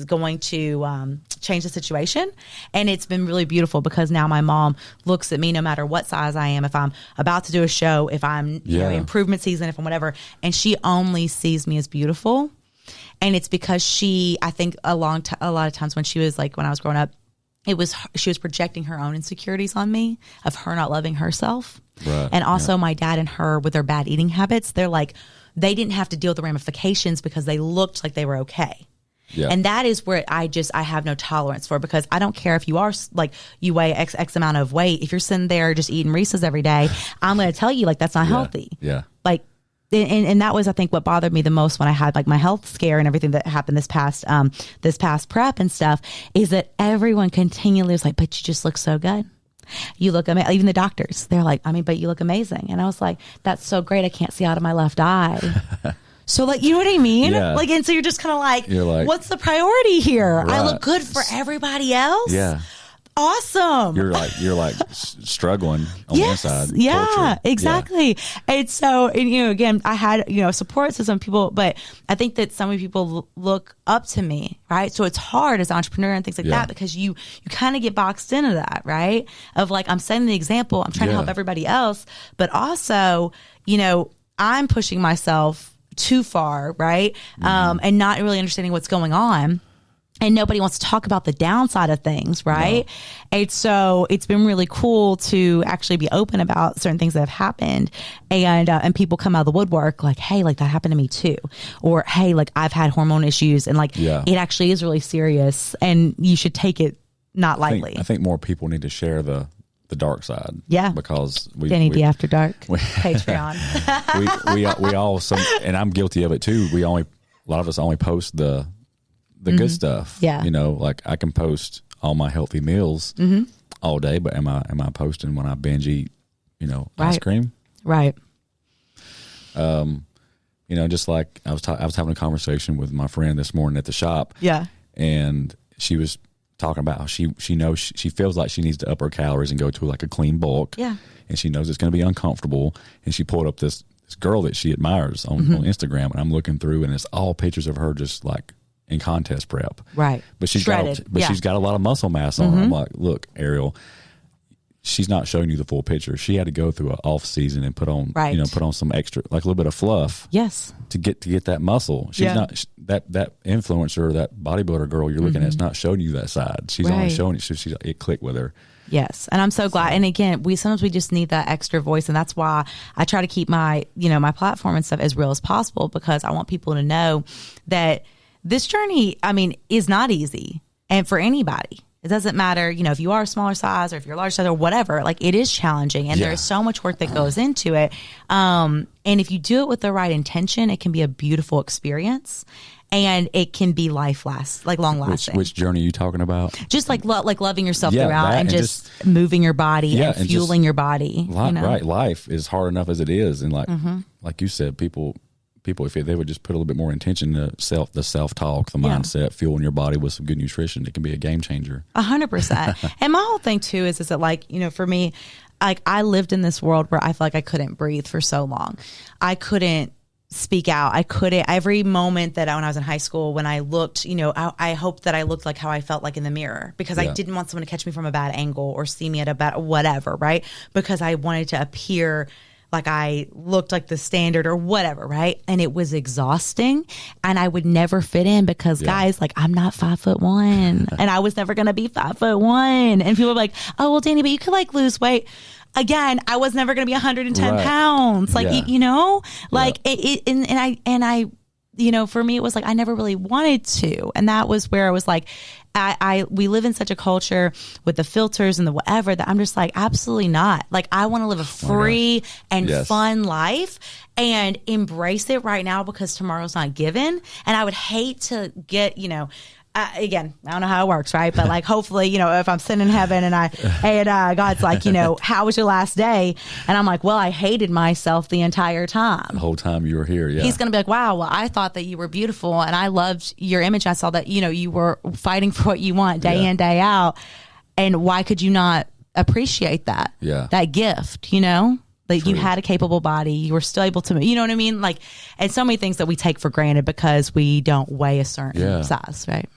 going to change the situation. And it's been really beautiful, because now my mom looks at me no matter what size I am, if I'm about to do a show, if I'm improvement season, if I'm whatever, and she only sees me as beautiful. And it's because I think a lot of times when I was growing up, she was projecting her own insecurities on me of her not loving herself. Right. And also my dad and her with their bad eating habits, they're like, they didn't have to deal with the ramifications because they looked like they were okay. Yeah. And that is where I have no tolerance for, because I don't care if you are like, you weigh X amount of weight. If you're sitting there just eating Reese's every day, I'm going to tell you like, that's not healthy. Yeah. Like, and that was, I think, what bothered me the most when I had like my health scare and everything that happened this past prep and stuff, is that everyone continually was like, but you just look so good. You look amazing. Even the doctors, they're like, but you look amazing. And I was like, that's so great. I can't see out of my left eye. So like, you know what I mean? Yeah. Like, and so you're just kind of like, what's the priority here? Right. I look good for everybody else. Yeah. Awesome. You're like struggling on the inside. Yeah, tortured. Exactly. Yeah. And so, again, I had, support system people, but I think that so many people look up to me, right? So it's hard as an entrepreneur and things like that, because you kind of get boxed into that, right? Of like, I'm setting the example, I'm trying to help everybody else, but also, I'm pushing myself too far, right? And not really understanding what's going on. And nobody wants to talk about the downside of things, right? No. And so it's been really cool to actually be open about certain things that have happened, and people come out of the woodwork like, hey, like that happened to me too, or hey, like I've had hormone issues, and like it actually is really serious, and you should take it not lightly. I think more people need to share the dark side, because Dani the After Dark Patreon. we all and I'm guilty of it too. A lot of us only post the good stuff. Yeah. You know, like I can post all my healthy meals all day, but am I posting when I binge eat, ice cream? Right. Just like I was having a conversation with my friend this morning at the shop. Yeah. And she was talking about how she knows she feels like she needs to up her calories and go to like a clean bulk. Yeah. And she knows it's going to be uncomfortable. And she pulled up this girl that she admires on Instagram, and I'm looking through, and it's all pictures of her just like in contest prep. Right. But she's got a lot of muscle mass on her. I'm like, look, Ariel, she's not showing you the full picture. She had to go through an off season and put on some extra, like a little bit of fluff. Yes. To get that muscle. She's not that influencer, that bodybuilder girl you're looking at is not showing you that side. She's only showing you, it clicked with her. Yes. And I'm so glad. And again, sometimes we just need that extra voice. And that's why I try to keep my platform and stuff as real as possible, because I want people to know that this journey, is not easy. And for anybody, it doesn't matter, if you are a smaller size or if you're a large size or whatever, like it is challenging, and there's so much work that goes into it. And if you do it with the right intention, it can be a beautiful experience, and it can be long lasting. Which journey are you talking about? Just like loving yourself throughout, and just moving your body and fueling your body. Right. Life is hard enough as it is. And like you said, people, if they would just put a little bit more intention to the self-talk, the mindset, fueling your body with some good nutrition, it can be a game changer. 100%. And my whole thing too is that for me, like I lived in this world where I feel like I couldn't breathe for so long. I couldn't speak out. I couldn't, every moment that when I was in high school, when I looked, I hoped that I looked like how I felt like in the mirror, because I didn't want someone to catch me from a bad angle or see me at a bad whatever, right? Because I wanted to appear like I looked like the standard or whatever, right? And it was exhausting, and I would never fit in because guys, like I'm not 5'1", and I was never going to be 5'1". And people were like, oh, well, Dani, but you could like lose weight. Again, I was never going to be 110 pounds. Like, and I, for me, it was like, I never really wanted to. And that was where I was like, we live in such a culture with the filters and the whatever that I'm just like, absolutely not. Like, I want to live a free and fun life and embrace it right now, because tomorrow's not given. And I would hate to get, again, I don't know how it works, right? But like, hopefully, if I'm sitting in heaven and God's like, how was your last day? And I'm like, well, I hated myself the entire time. The whole time you were here, He's going to be like, wow, well, I thought that you were beautiful and I loved your image. I saw that, you were fighting for what you want day in, day out. And why could you not appreciate that? Yeah. That gift, Like you had a capable body, you were still able to, you know what I mean? Like, and so many things that we take for granted because we don't weigh a certain size, right?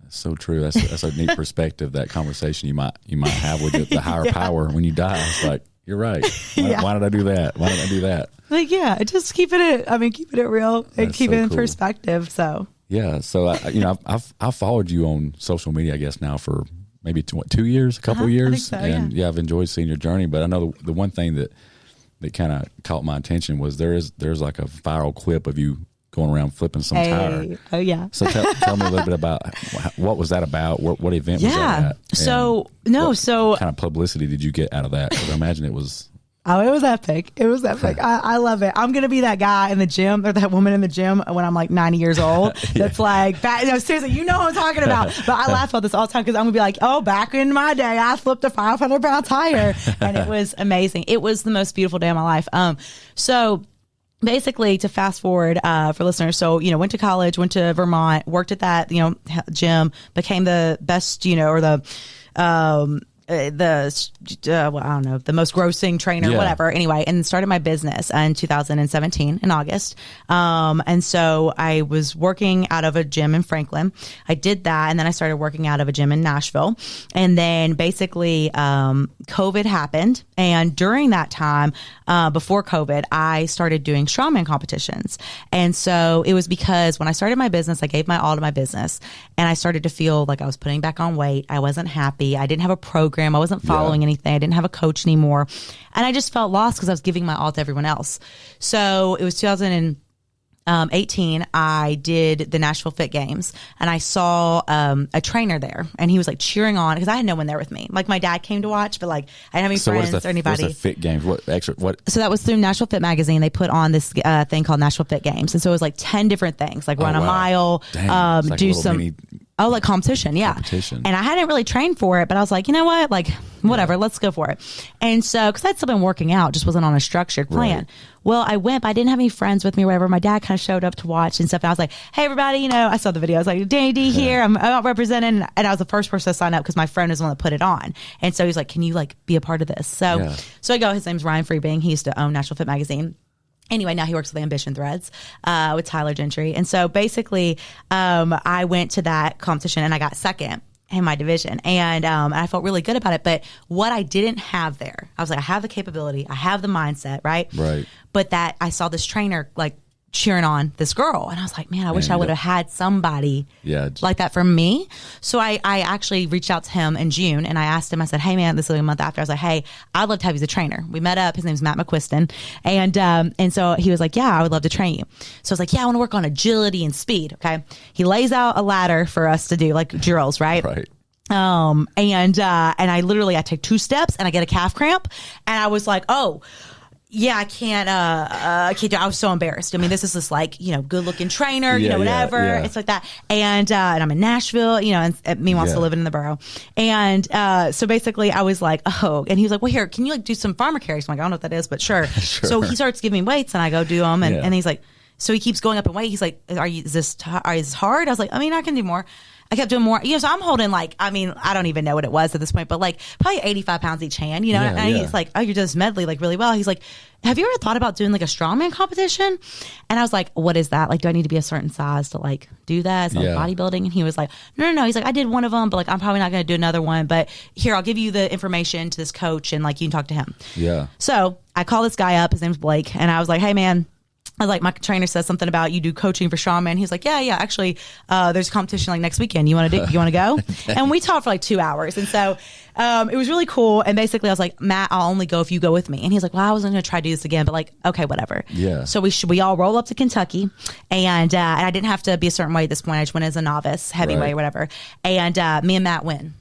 So true. That's a neat perspective. That conversation you might have with the higher power when you die. It's like, you're right. Why did I do that? Why did I do that? Like, just keeping it real and keep it in perspective. So So I've followed you on social media, I guess now for maybe 2 years, a couple years, I think so, I've enjoyed seeing your journey. But I know the one thing that kind of caught my attention was there's like a viral clip of you going around flipping some tire. Oh yeah. So tell me a little bit about what was that about? What event was that at? What kind of publicity did you get out of that? Because I imagine it was. Oh, it was epic. It was epic. I love it. I'm going to be that guy in the gym or that woman in the gym when I'm like 90 years old. That's like, seriously, you know what I'm talking about. But I laugh about this all the time because I'm going to be like, oh, back in my day, I flipped a 500-pound tire. And it was amazing. It was the most beautiful day of my life. So basically, to fast forward for listeners, so, went to college, went to Vermont, worked at that, gym, became the best, or the well, I don't know, the most grossing trainer, whatever. Anyway, and started my business in 2017 in August. And so I was working out of a gym in Franklin. I did that. And then I started working out of a gym in Nashville. And then basically, COVID happened. And during that time, before COVID, I started doing strongman competitions. And so it was because when I started my business, I gave my all to my business, and I started to feel like I was putting back on weight. I wasn't happy. I didn't have a program. I wasn't following anything. I didn't have a coach anymore. And I just felt lost because I was giving my all to everyone else. So it was 2018, I did the Nashville Fit Games, and I saw a trainer there, and he was like cheering on because I had no one there with me. Like my dad came to watch, but like I didn't have any friends or anybody. What's the Fit Games? What? So that was through Nashville Fit Magazine. They put on this thing called Nashville Fit Games, and so it was like 10 different things, like run a mile, like do some. Like competition, yeah. And I hadn't really trained for it, but I was like, you know what? Like, whatever, let's go for it. And so, because I'd still been working out, just wasn't on a structured plan. Right. Well, I went, but I didn't have any friends with me or whatever. My dad kind of showed up to watch and stuff. And I was like, hey, everybody, you know, I saw the video. I was like, Dani D here. I'm out representing. And I was the first person to sign up because my friend was the one that put it on. And so he's like, can you like be a part of this? So I go, his name's Ryan Freebing. He used to own Nashville Fit Magazine. Anyway, now he works with Ambition Threads with Tyler Gentry. And so basically, I went to that competition and I got second in my division. And I felt really good about it. But what I didn't have there, I was like, I have the capability, I have the mindset, right? Right. But that I saw this trainer like cheering on this girl. And I was like, man, I wish I would have had somebody like that for me. So I actually reached out to him in June and I asked him, I said, hey man, this is like a month after. I was like, hey, I'd love to have you as a trainer. We met up. His name's Matt McQuiston. And so he was like, yeah, I would love to train you. So I was like, yeah, I want to work on agility and speed. Okay. He lays out a ladder for us to do like drills, right? Right. And I take 2 steps and I get a calf cramp and I was like, oh, yeah, I can't do. I was so embarrassed. I mean, this is this like, you know, good looking trainer, you know, whatever. It's like that. And I'm in Nashville, you know, and meanwhile still living in the borough. And, so basically I was like, oh, and he was like, well, here, can you like do some farmer carries? I'm like, I don't know what that is, but sure. So he starts giving me weights and I go do them. And he's like, so he keeps going up in weight. He's like, is this hard? I was like, I mean, I can do more. I kept doing more. You know, so I'm holding like, I mean, I don't even know what it was at this point, but like probably 85 pounds each hand, you know? And he's like, oh, you're doing this medley like really well. He's like, have you ever thought about doing like a strongman competition? And I was like, what is that? Like, do I need to be a certain size to like do that? It's like bodybuilding. And he was like, no. He's like, I did one of them, but like, I'm probably not going to do another one. But here, I'll give you the information to this coach and like, you can talk to him. Yeah. So I call this guy up. His name's Blake. And I was like, hey man, I was like, my trainer says something about you do coaching for strongman. He's like, yeah. Actually, there's a competition like next weekend. You want to go? And we talked for like 2 hours. And so, it was really cool. And basically I was like, Matt, I'll only go if you go with me. And he's like, well, I wasn't going to try to do this again, but like, okay, whatever. Yeah. So we all roll up to Kentucky and I didn't have to be a certain way at this point. I just went as a novice, heavyweight, whatever. And, me and Matt win.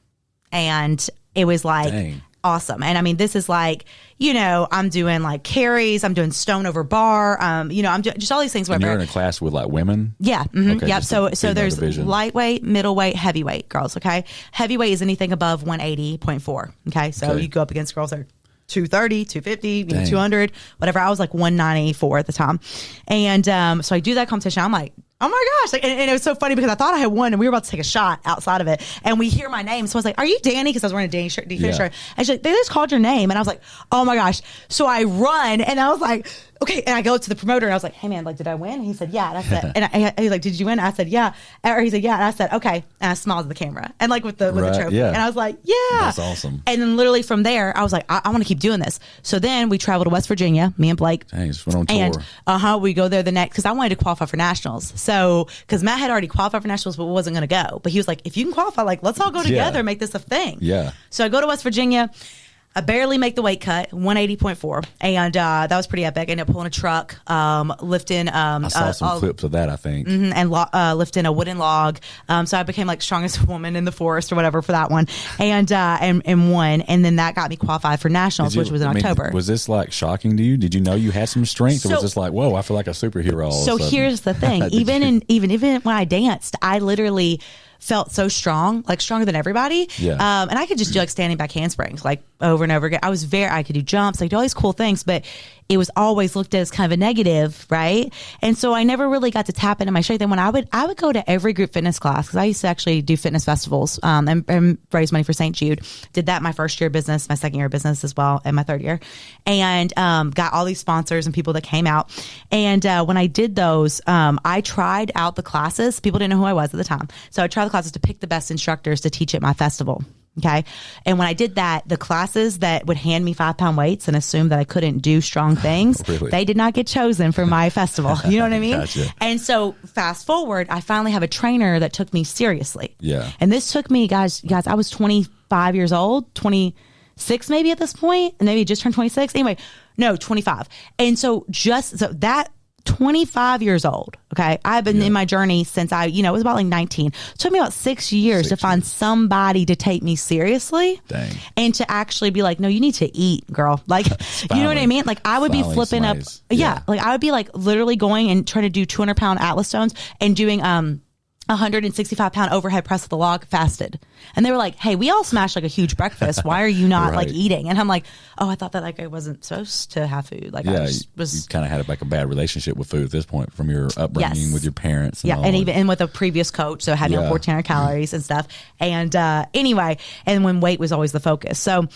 And it was like, awesome. And I mean, this is like, you know, I'm doing like carries, I'm doing stone over bar, you know, I'm doing just all these things. And you're in a class with like women? Yeah. Mm-hmm, okay, yep. So there's division. Lightweight, middleweight, heavyweight girls. Okay. Heavyweight is anything above 180.4. Okay. So you go up against girls that are 230, 250, you know, 200, whatever. I was like 194 at the time. And so I do that competition. I'm like, oh my gosh. Like, and it was so funny because I thought I had won and we were about to take a shot outside of it. And we hear my name. So I was like, are you Dani? Because I was wearing a Dani shirt, shirt. And she's like, they just called your name. And I was like, oh my gosh. So I run and I was like, okay. And I go to the promoter and I was like, hey man, like, did I win? And he said, yeah. And I said, and he's like, did you win? And I said, yeah. Or he said, yeah. And I said, okay. And I smiled at the camera and like with the trophy. Yeah. And I was like, yeah. That's awesome. And then literally from there, I was like, I want to keep doing this. So then we traveled to West Virginia, me and Blake. Dang, just went on tour. And we go there the next, because I wanted to qualify for nationals. So, because Matt had already qualified for nationals, but wasn't going to go. But he was like, if you can qualify, like, let's all go together and make this a thing. Yeah. So I go to West Virginia. I barely make the weight cut, 180.4. And that was pretty epic. I ended up pulling a truck, lifting. I saw some clips of that, I think. And lifting a wooden log. So I became like strongest woman in the forest or whatever for that one. And won. And then that got me qualified for nationals, which was in October. Was this like shocking to you? Did you know you had some strength? Or was this like, whoa, I feel like a superhero all of a sudden? So here's the thing. Even when I danced, I literally felt so strong, like stronger than everybody. Yeah. And I could just do like standing back handsprings, like over and over again. I could do jumps, like do all these cool things, but it was always looked at as kind of a negative, right? And so I never really got to tap into my strength. And when I would go to every group fitness class, because I used to actually do fitness festivals and raise money for St. Jude. Did that my first year of business, my second year of business as well, and my third year. And got all these sponsors and people that came out. And when I did those, I tried out the classes. People didn't know who I was at the time. So I tried the classes to pick the best instructors to teach at my festival. Okay. And when I did that, the classes that would hand me 5-pound weights and assume that I couldn't do strong things, Really? They did not get chosen for my festival. You know what I mean? Gotcha. And so fast forward, I finally have a trainer that took me seriously. Yeah. And this took me, guys, I was 25 years old, 26 maybe at this point, and maybe just turned 26. Anyway, no, 25. And so that 25 years old. Okay. I've been in my journey since it was about like 19. It took me about 6 years to find somebody to take me seriously. Dang. And to actually be like, no, you need to eat, girl. Like, you know what I mean? Like I would be flipping up. Yeah. Like I would be like literally going and trying to do 200-pound Atlas stones and doing, 165-pound overhead press with the log fasted. And they were like, hey, we all smashed like a huge breakfast. Why are you not like eating? And I'm like, oh, I thought that like I wasn't supposed to have food. Like I just was. You kind of had like a bad relationship with food at this point from your upbringing with your parents. And and even with a previous coach. So I had 1,400 calories and stuff. And anyway, and when weight was always the focus. So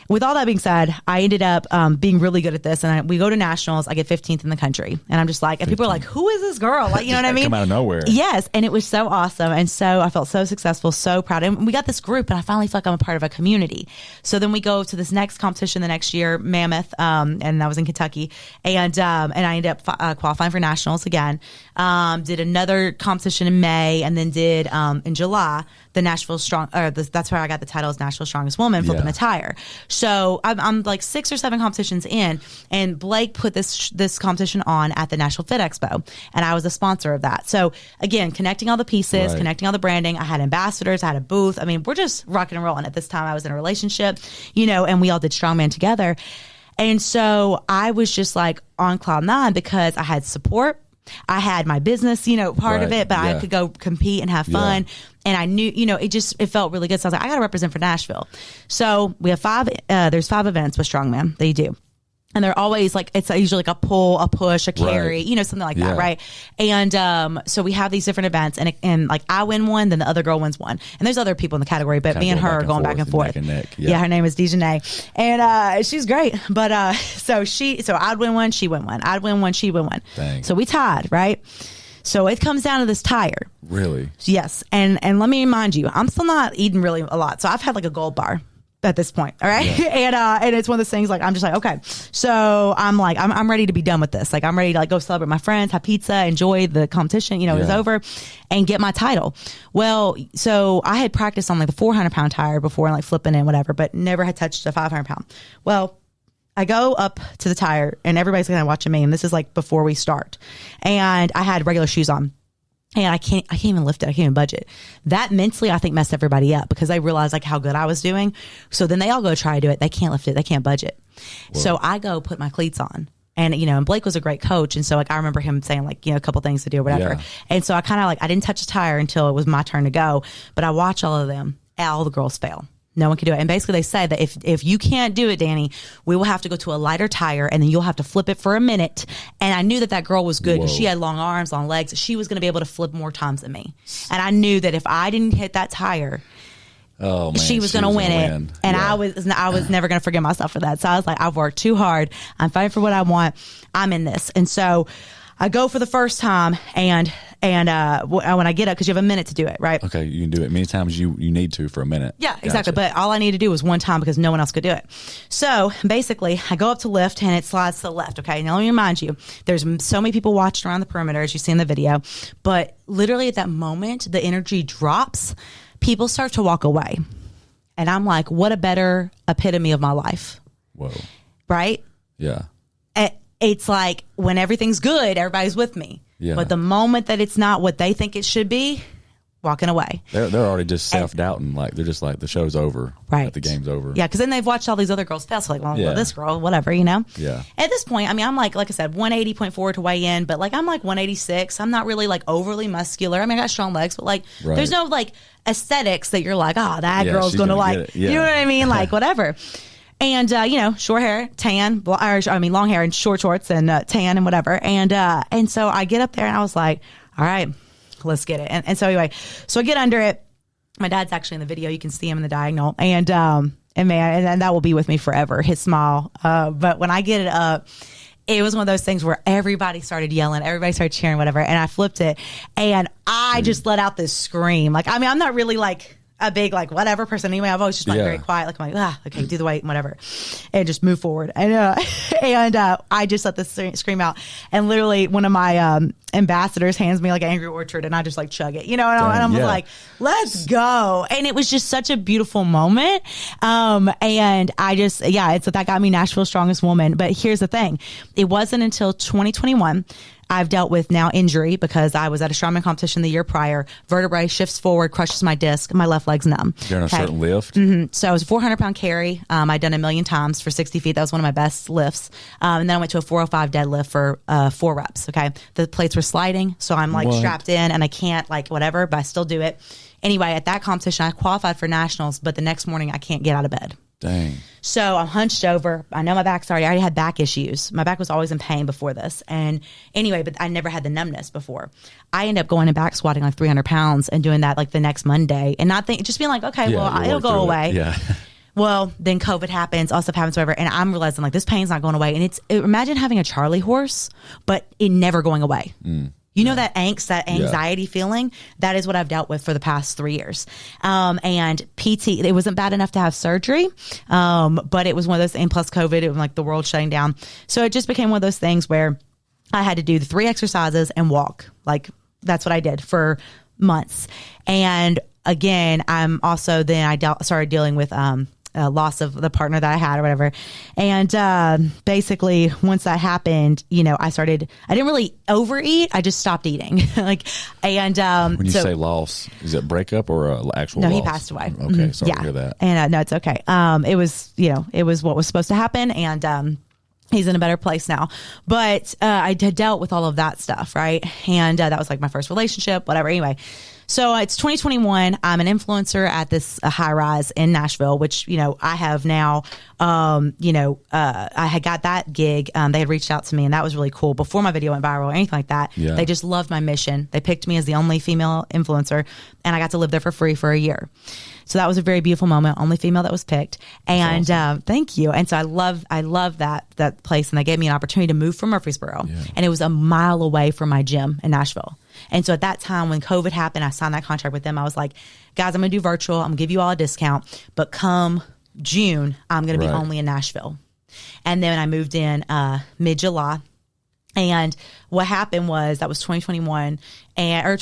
with all that being said, I ended up being really good at this. And we go to nationals. I get 15th in the country. And I'm just like, and people are like, who is this girl? Like, you know what I mean? Come out of nowhere. Yes. And it was so awesome. And so I felt so successful, so proud. And we got this group and I finally feel like I'm a part of a community. So then we go to this next competition the next year, Mammoth. And that was in Kentucky. And I ended up qualifying for nationals again. Did another competition in May and then did, in July, the Nashville that's where I got the title as Nashville Strongest Woman, flipping a tire. So I'm like 6 or 7 competitions in, and Blake put this competition on at the Nashville Fit Expo, and I was a sponsor of that. So again, connecting all the pieces, connecting all the branding. I had ambassadors, I had a booth. I mean, we're just rocking and rolling. At this time, I was in a relationship, and we all did strongman together. And so I was just like on cloud 9 because I had support. I had my business, part of it, but I could go compete and have fun. And I knew, it felt really good. So I was like, I got to represent for Nashville. So we have there's 5 events with strongman that you do. And they're always like, it's usually like a pull, a push, a carry, something like that. Right. And, so we have these different events and like I win one, then the other girl wins one. And there's other people in the category, but me and her are going back and forth. Yeah. Her name is Dani. And, she's great. But, so I'd win one, she win one. I'd win one, she win one. Dang. So we tied, right? So it comes down to this tire. Really? Yes. And let me remind you, I'm still not eating really a lot. So I've had like a gold bar at this point. All right. Yeah. And it's one of those things like, I'm just like, okay. So I'm like, I'm ready to be done with this. Like I'm ready to like go celebrate my friends, have pizza, enjoy the competition, it was over, and get my title. Well, so I had practiced on like the 400-pound tire before and like flipping in whatever, but never had touched a 500-pound. Well, I go up to the tire and everybody's kind of watching me. And this is like before we start. And I had regular shoes on. And I can't even lift it. I can't even budget. That mentally, I think, messed everybody up because they realized like how good I was doing. So then they all go try to do it. They can't lift it. They can't budget. Whoa. So I go put my cleats on. And, and Blake was a great coach. And so like, I remember him saying like, a couple things to do or whatever. Yeah. And so I kind of like, I didn't touch the tire until it was my turn to go. But I watch all of them. All the girls fail. No one can do it. And basically they say that if you can't do it, Dani, we will have to go to a lighter tire and then you'll have to flip it for a minute. And I knew that girl was good because she had long arms, long legs. She was going to be able to flip more times than me. And I knew that if I didn't hit that tire, she was going to win it. And I was never going to forgive myself for that. So I was like, I've worked too hard. I'm fighting for what I want. I'm in this. And so I go for the first time and when I get up, because you have a minute to do it, right? Okay, you can do it many times you need to for a minute. Yeah, exactly. But all I need to do was one time because no one else could do it. So basically, I go up to lift and it slides to the left. Okay, now let me remind you, there's so many people watching around the perimeter as you see in the video, but literally at that moment, the energy drops. People start to walk away, and I'm like, what a better epitome of my life. Whoa! Right? Yeah. It's like when everything's good, everybody's with me. Yeah. But the moment that it's not what they think it should be, walking away. They're already just self-doubting. Like, they're just like, the show's over. Right. Like, the game's over. Yeah, because then they've watched all these other girls fail. So like, well, Yeah. this girl, whatever, you know? Yeah. At this point, I mean, I'm like I said, 180.4 to weigh in, but like I'm like 186. I'm not really like overly muscular. I mean, I got strong legs, but like Right. there's no like aesthetics that you're like, oh, that Yeah, girl's she's going to gonna like, get it. Yeah. you know what I mean? Like whatever. And, you know, short hair, tan, long hair and short shorts and tan and whatever. And so I get up there and I was like, all right, let's get it. And so anyway, so I get under it. My dad's actually in the video. You can see him in the diagonal. And man, and that will be with me forever, his smile. But when I get it up, it was one of those things where everybody started yelling, everybody started cheering, whatever. And I flipped it and I just let out this scream. Like, I mean, I'm not really like a big, like, whatever person anyway. I've always just been very quiet. Like, I'm like, okay, do the weight and whatever. And just move forward. And I just let this scream out. And literally one of my ambassadors hands me like an Angry Orchard and I just like chug it, you know, and I'm like, let's go. And it was just such a beautiful moment. And I just, that got me Nashville's Strongest Woman. But here's the thing. It wasn't until 2021 I've dealt with now injury because I was at a strongman competition the year prior. Vertebrae shifts forward, crushes my disc. My left leg's numb. During a certain lift? Mm-hmm. So I was a 400-pound carry. I'd done 1,000,000 times for 60 feet. That was one of my best lifts. And then I went to a 405 deadlift for 4 reps. Okay. The plates were sliding. So I'm like strapped in and I can't like whatever, but I still do it. Anyway, at that competition, I qualified for nationals, but the next morning I can't get out of bed. Dang. So I'm hunched over. I know my back's I already had back issues. My back was always in pain before this. And anyway, but I never had the numbness before. I ended up going and back squatting like 300 pounds and doing that like the next Monday and not just being like, okay, it'll go away. Yeah. Well, then COVID happens, all stuff happens, whatever. And I'm realizing like this pain's not going away. And imagine having a Charlie horse, but it never going away. You know, that angst, that anxiety feeling, that is what I've dealt with for the past 3 years. And PT, it wasn't bad enough to have surgery. But it was one of those, and plus COVID, it was like the world shutting down. So it just became one of those things where I had to do the 3 exercises and walk. Like that's what I did for months. And again, I started dealing with, loss of the partner that I had or whatever. And basically once that happened, you know, I didn't really overeat. I just stopped eating. When you say loss, is it breakup or actual no, loss? he passed away. Okay. Sorry to hear that. And no, it's okay. It was what was supposed to happen. And, he's in a better place now. But I had dealt with all of that stuff, right? And that was like my first relationship, whatever. Anyway, so it's 2021. I'm an influencer at this high rise in Nashville, which, you know, I have now, I had got that gig. They had reached out to me and that was really cool before my video went viral or anything like that. Yeah. They just loved my mission. They picked me as the only female influencer and I got to live there for free for a year. So that was a very beautiful moment. Only female that was picked. And awesome. Thank you. And so I love that place. And they gave me an opportunity to move from Murfreesboro. Yeah. And it was a mile away from my gym in Nashville. And so at that time when COVID happened, I signed that contract with them. I was like, guys, I'm going to do virtual. I'm going to give you all a discount. But come June, I'm going to be only in Nashville. And then I moved in mid-July. And what happened was that was 2021 that was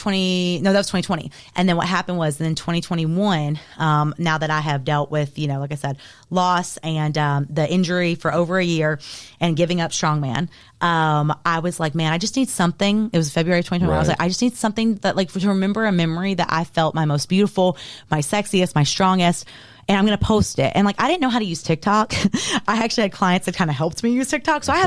2020. And then what happened was in 2021, now that I have dealt with, you know, like I said, loss and the injury for over a year and giving up strongman, I was like, man, I just need something. It was February 2021. Right. I was like, I just need something that like to remember a memory that I felt my most beautiful, my sexiest, my strongest. And I'm going to post it. And like, I didn't know how to use TikTok. I actually had clients that kind of helped me use TikTok. So I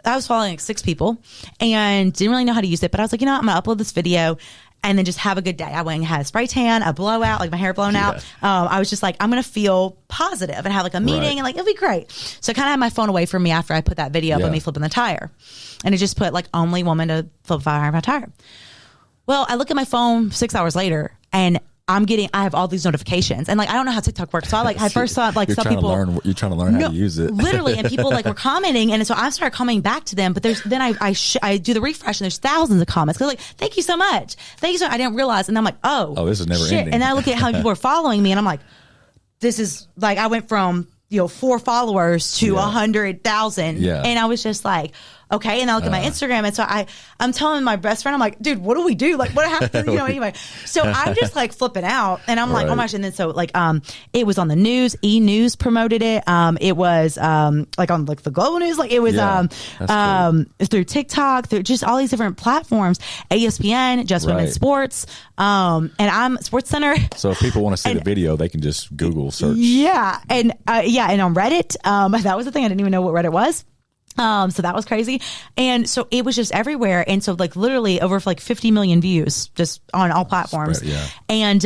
was following like 6 people and didn't really know how to use it. But I was like, you know what? I'm going to upload this video and then just have a good day. I went and had a spray tan, a blowout, like my hair blown out. I was just like, I'm going to feel positive and have like a meeting and like, it'll be great. So I kind of had my phone away from me after I put that video up of me flipping the tire. And it just put like only woman to flip a 500-pound tire. Well, I look at my phone 6 hours later and I have all these notifications and like, I don't know how TikTok works. So I first thought like some people, you're trying to learn how to use it. Literally. And people like were commenting. And so I started coming back to them, but then I do the refresh and there's thousands of comments. Cause like, thank you so much. Thank you so much. I didn't realize. And I'm like, this is never ending. And then I look at how many people are following me and I'm like, this is like, I went from, 4 followers to 100,000. Yeah. And I was just like, Okay. And I look at my Instagram. And so I'm telling my best friend, I'm like, dude, what do we do? Like, what happened? Anyway. So I'm just like flipping out. And I'm like, oh my gosh. And then so like, it was on the news. E-News promoted it. It was like on like the global news. Like it was cool. Through TikTok, through just all these different platforms. ESPN, Just Women's Sports. And I'm Sports Center. So if people want to see the video, they can just Google search. Yeah. And and on Reddit, that was the thing. I didn't even know what Reddit was. So that was crazy. And so it was just everywhere. And so like literally over like 50 million views just on all platforms. And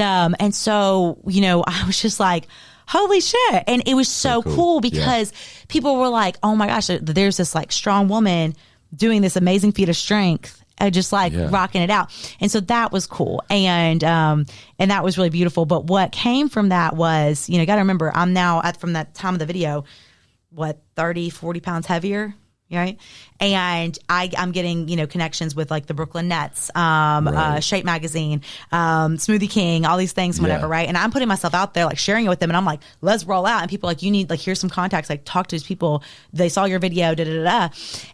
so, I was just like, holy shit. And it was so cool because people were like, oh my gosh, there's this like strong woman doing this amazing feat of strength. Just like rocking it out. And so that was cool. And that was really beautiful. But what came from that was, you got to remember, I'm now from that time of the video, 30, 40 pounds heavier. Right. And I'm getting, connections with like the Brooklyn Nets, Shape Magazine, Smoothie King, all these things, whatever. Right. And I'm putting myself out there, like sharing it with them. And I'm like, let's roll out. And people are like, you need, like, here's some contacts, like talk to these people. They saw your video,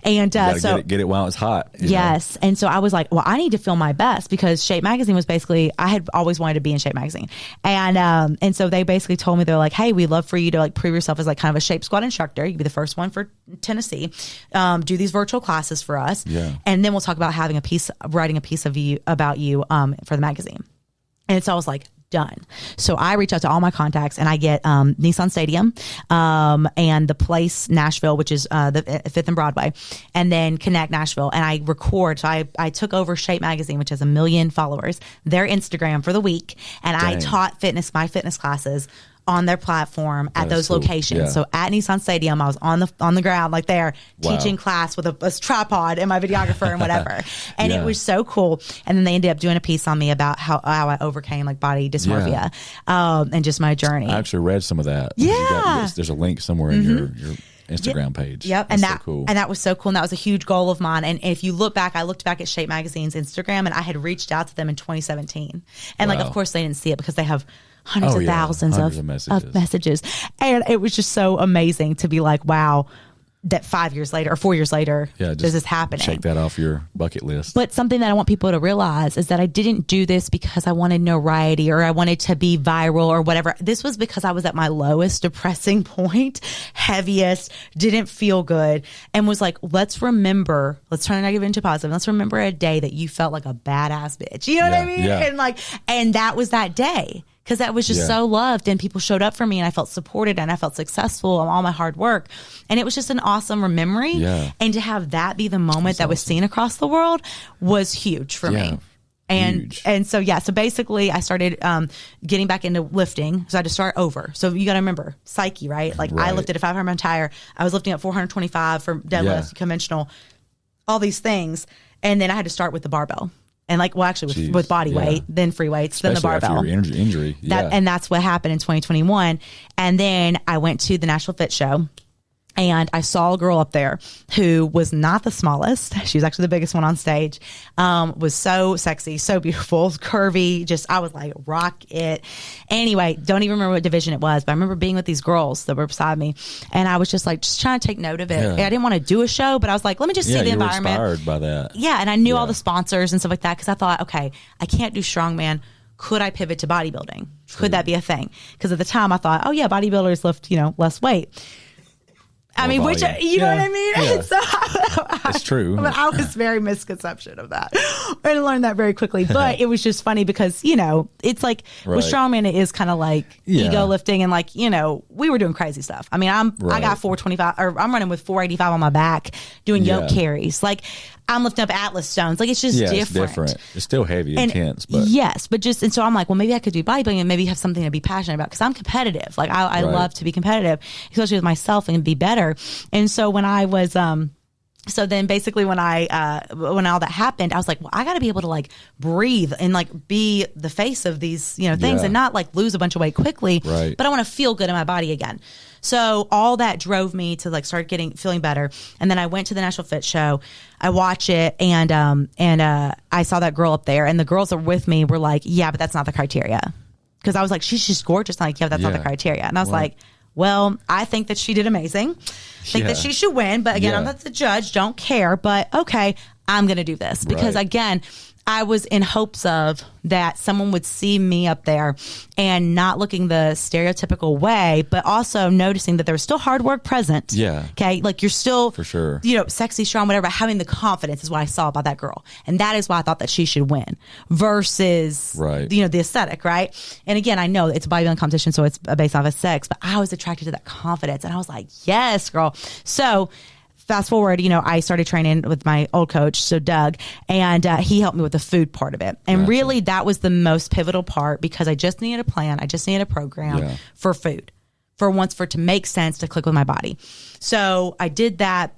And so get it while it's hot. Yes. And so I was like, well, I need to feel my best because Shape Magazine was basically, I had always wanted to be in Shape Magazine. And so they basically told me, they're like, hey, we'd love for you to like prove yourself as like kind of a Shape Squad instructor. You could be the first one for Tennessee. Do these virtual classes for us. And then we'll talk about writing a piece of you about you for the magazine. And so I was like, done. So I reach out to all my contacts and I get Nissan Stadium and the Place Nashville, which is the 5th and Broadway, and then Connect Nashville. And I record. So I took over Shape Magazine, which has 1 million followers, their Instagram for the week. And I taught my fitness classes on their platform at those locations. So at Nissan Stadium, I was on the ground like there teaching class with a tripod and my videographer and whatever. And it was so cool. And then they ended up doing a piece on me about how I overcame like body dysmorphia and just my journey. I actually read some of that. There's a link somewhere in your Instagram page. Yep. That's and cool. And that was so cool. And that was a huge goal of mine. And if you look back, I looked back at Shape Magazine's Instagram and I had reached out to them in 2017. And like, of course they didn't see it because they have hundreds of thousands of messages. And it was just so amazing to be like, wow, that 5 years later or 4 years later, this is happening. Check that off your bucket list. But something that I want people to realize is that I didn't do this because I wanted notoriety or I wanted to be viral or whatever. This was because I was at my lowest depressing point, heaviest, didn't feel good, and was like, let's turn a negative into positive. Let's remember a day that you felt like a badass bitch. You know what I mean? Yeah. And that was that day. Because that was just so loved and people showed up for me and I felt supported and I felt successful on all my hard work. And it was just an awesome memory. Yeah. And to have that be the moment that was seen across the world was huge for me. And so basically I started getting back into lifting. So I had to start over. So you got to remember psyche, right? I lifted a 500-pound tire. I was lifting at 425 for deadlift, conventional, all these things. And then I had to start with the barbell. And with body weight, then free weights, especially then the barbell. After your injury. And that's what happened in 2021. And then I went to the Nashville Fit Show. And I saw a girl up there who was not the smallest. She was actually the biggest one on stage. Was so sexy, so beautiful, curvy. I was like, rock it. Anyway, don't even remember what division it was, but I remember being with these girls that were beside me. And I was just trying to take note of it. I didn't want to do a show, but I was like, let me just see the environment. Inspired by that. Yeah. And I knew all the sponsors and stuff like that because I thought, okay, I can't do strongman. Could I pivot to bodybuilding? Could that be a thing? Because at the time I thought, oh yeah, bodybuilders lift, less weight. I mean, volume. Which, you know what I mean? Yeah. So, it's true. But I was very misconception of that. I learned that very quickly. But it was just funny because, it's like with strongman, it is kind of like ego lifting and we were doing crazy stuff. I mean, I got 425 or I'm running with 485 on my back doing yoke carries. I'm lifting up Atlas stones. It's just different. It's different. It's still heavy, intense, but yes, but and so I'm like, well, maybe I could do bodybuilding and maybe have something to be passionate about because I'm competitive. I love to be competitive, especially with myself and be better. And so when I was, so then basically when when all that happened, I was like, well, I got to be able to breathe and be the face of these, things and not lose a bunch of weight quickly, but I want to feel good in my body again. So all that drove me to start feeling better. And then I went to the Nashville Fit Show. I watched it and I saw that girl up there and the girls that were with me were like, yeah, but that's not the criteria. Cause I was like, she's just gorgeous. I'm like, yeah, but that's not the criteria. And I was like, well, I think that she did amazing. Think that she should win. But again, I'm not the judge. Don't care. But okay, I'm going to do this. Because again, I was in hopes of that someone would see me up there and not looking the stereotypical way, but also noticing that there was still hard work present. Yeah. Okay. Like you're still, for sure, sexy, strong, whatever, but having the confidence is what I saw about that girl. And that is why I thought that she should win versus, the aesthetic. Right. And again, I know it's a bodybuilding competition, so it's based off of sex, but I was attracted to that confidence and I was like, yes, girl. So fast forward, I started training with my old coach, so Doug, and he helped me with the food part of it. And really, that was the most pivotal part because I just needed a plan. I just needed a program for food, for it to make sense to click with my body. So I did that.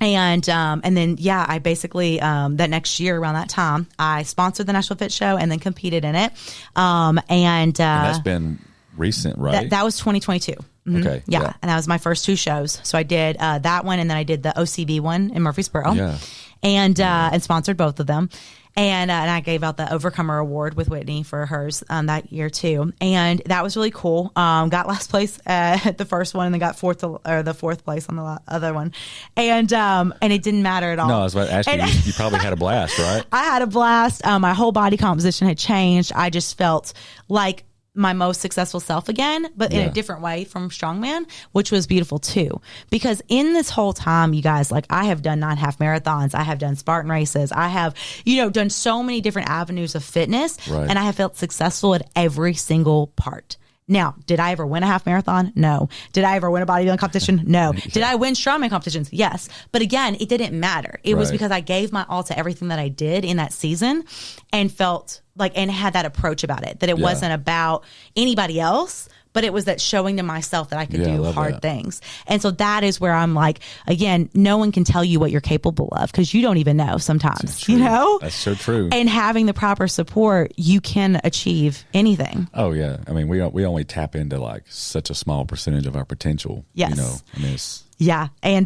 And then, I basically, that next year around that time, I sponsored the Nashville Fit Show and then competed in it. And that's been recent, right? That was 2022. Mm-hmm. Okay. Yeah. And that was my first 2 shows. So I did that one, and then I did the OCB one in Murfreesboro. Yeah. And sponsored both of them. And I gave out the Overcomer Award with Whitney for hers that year too. And that was really cool. Got last place at the first one and then got fourth place on the other one. And it didn't matter at all. No, I was about to ask you, you probably had a blast, right? I had a blast. My whole body composition had changed. I just felt like my most successful self again, but in a different way from strongman, which was beautiful too. Because in this whole time, you guys, like I have done 9 half marathons, I have done Spartan races, I have, done so many different avenues of fitness, and I have felt successful at every single part. Now, did I ever win a half marathon? No. Did I ever win a bodybuilding competition? No. Did I win strongman competitions? Yes. But again, it didn't matter. It was because I gave my all to everything that I did in that season and felt like, and had that approach about it, that it wasn't about anybody else, but it was that showing to myself that I could do hard things. And so that is where I'm like, again, no one can tell you what you're capable of because you don't even know sometimes, That's so true. And having the proper support, you can achieve anything. Oh yeah. I mean, we only tap into like such a small percentage of our potential. Yes. I mean, it's, yeah. And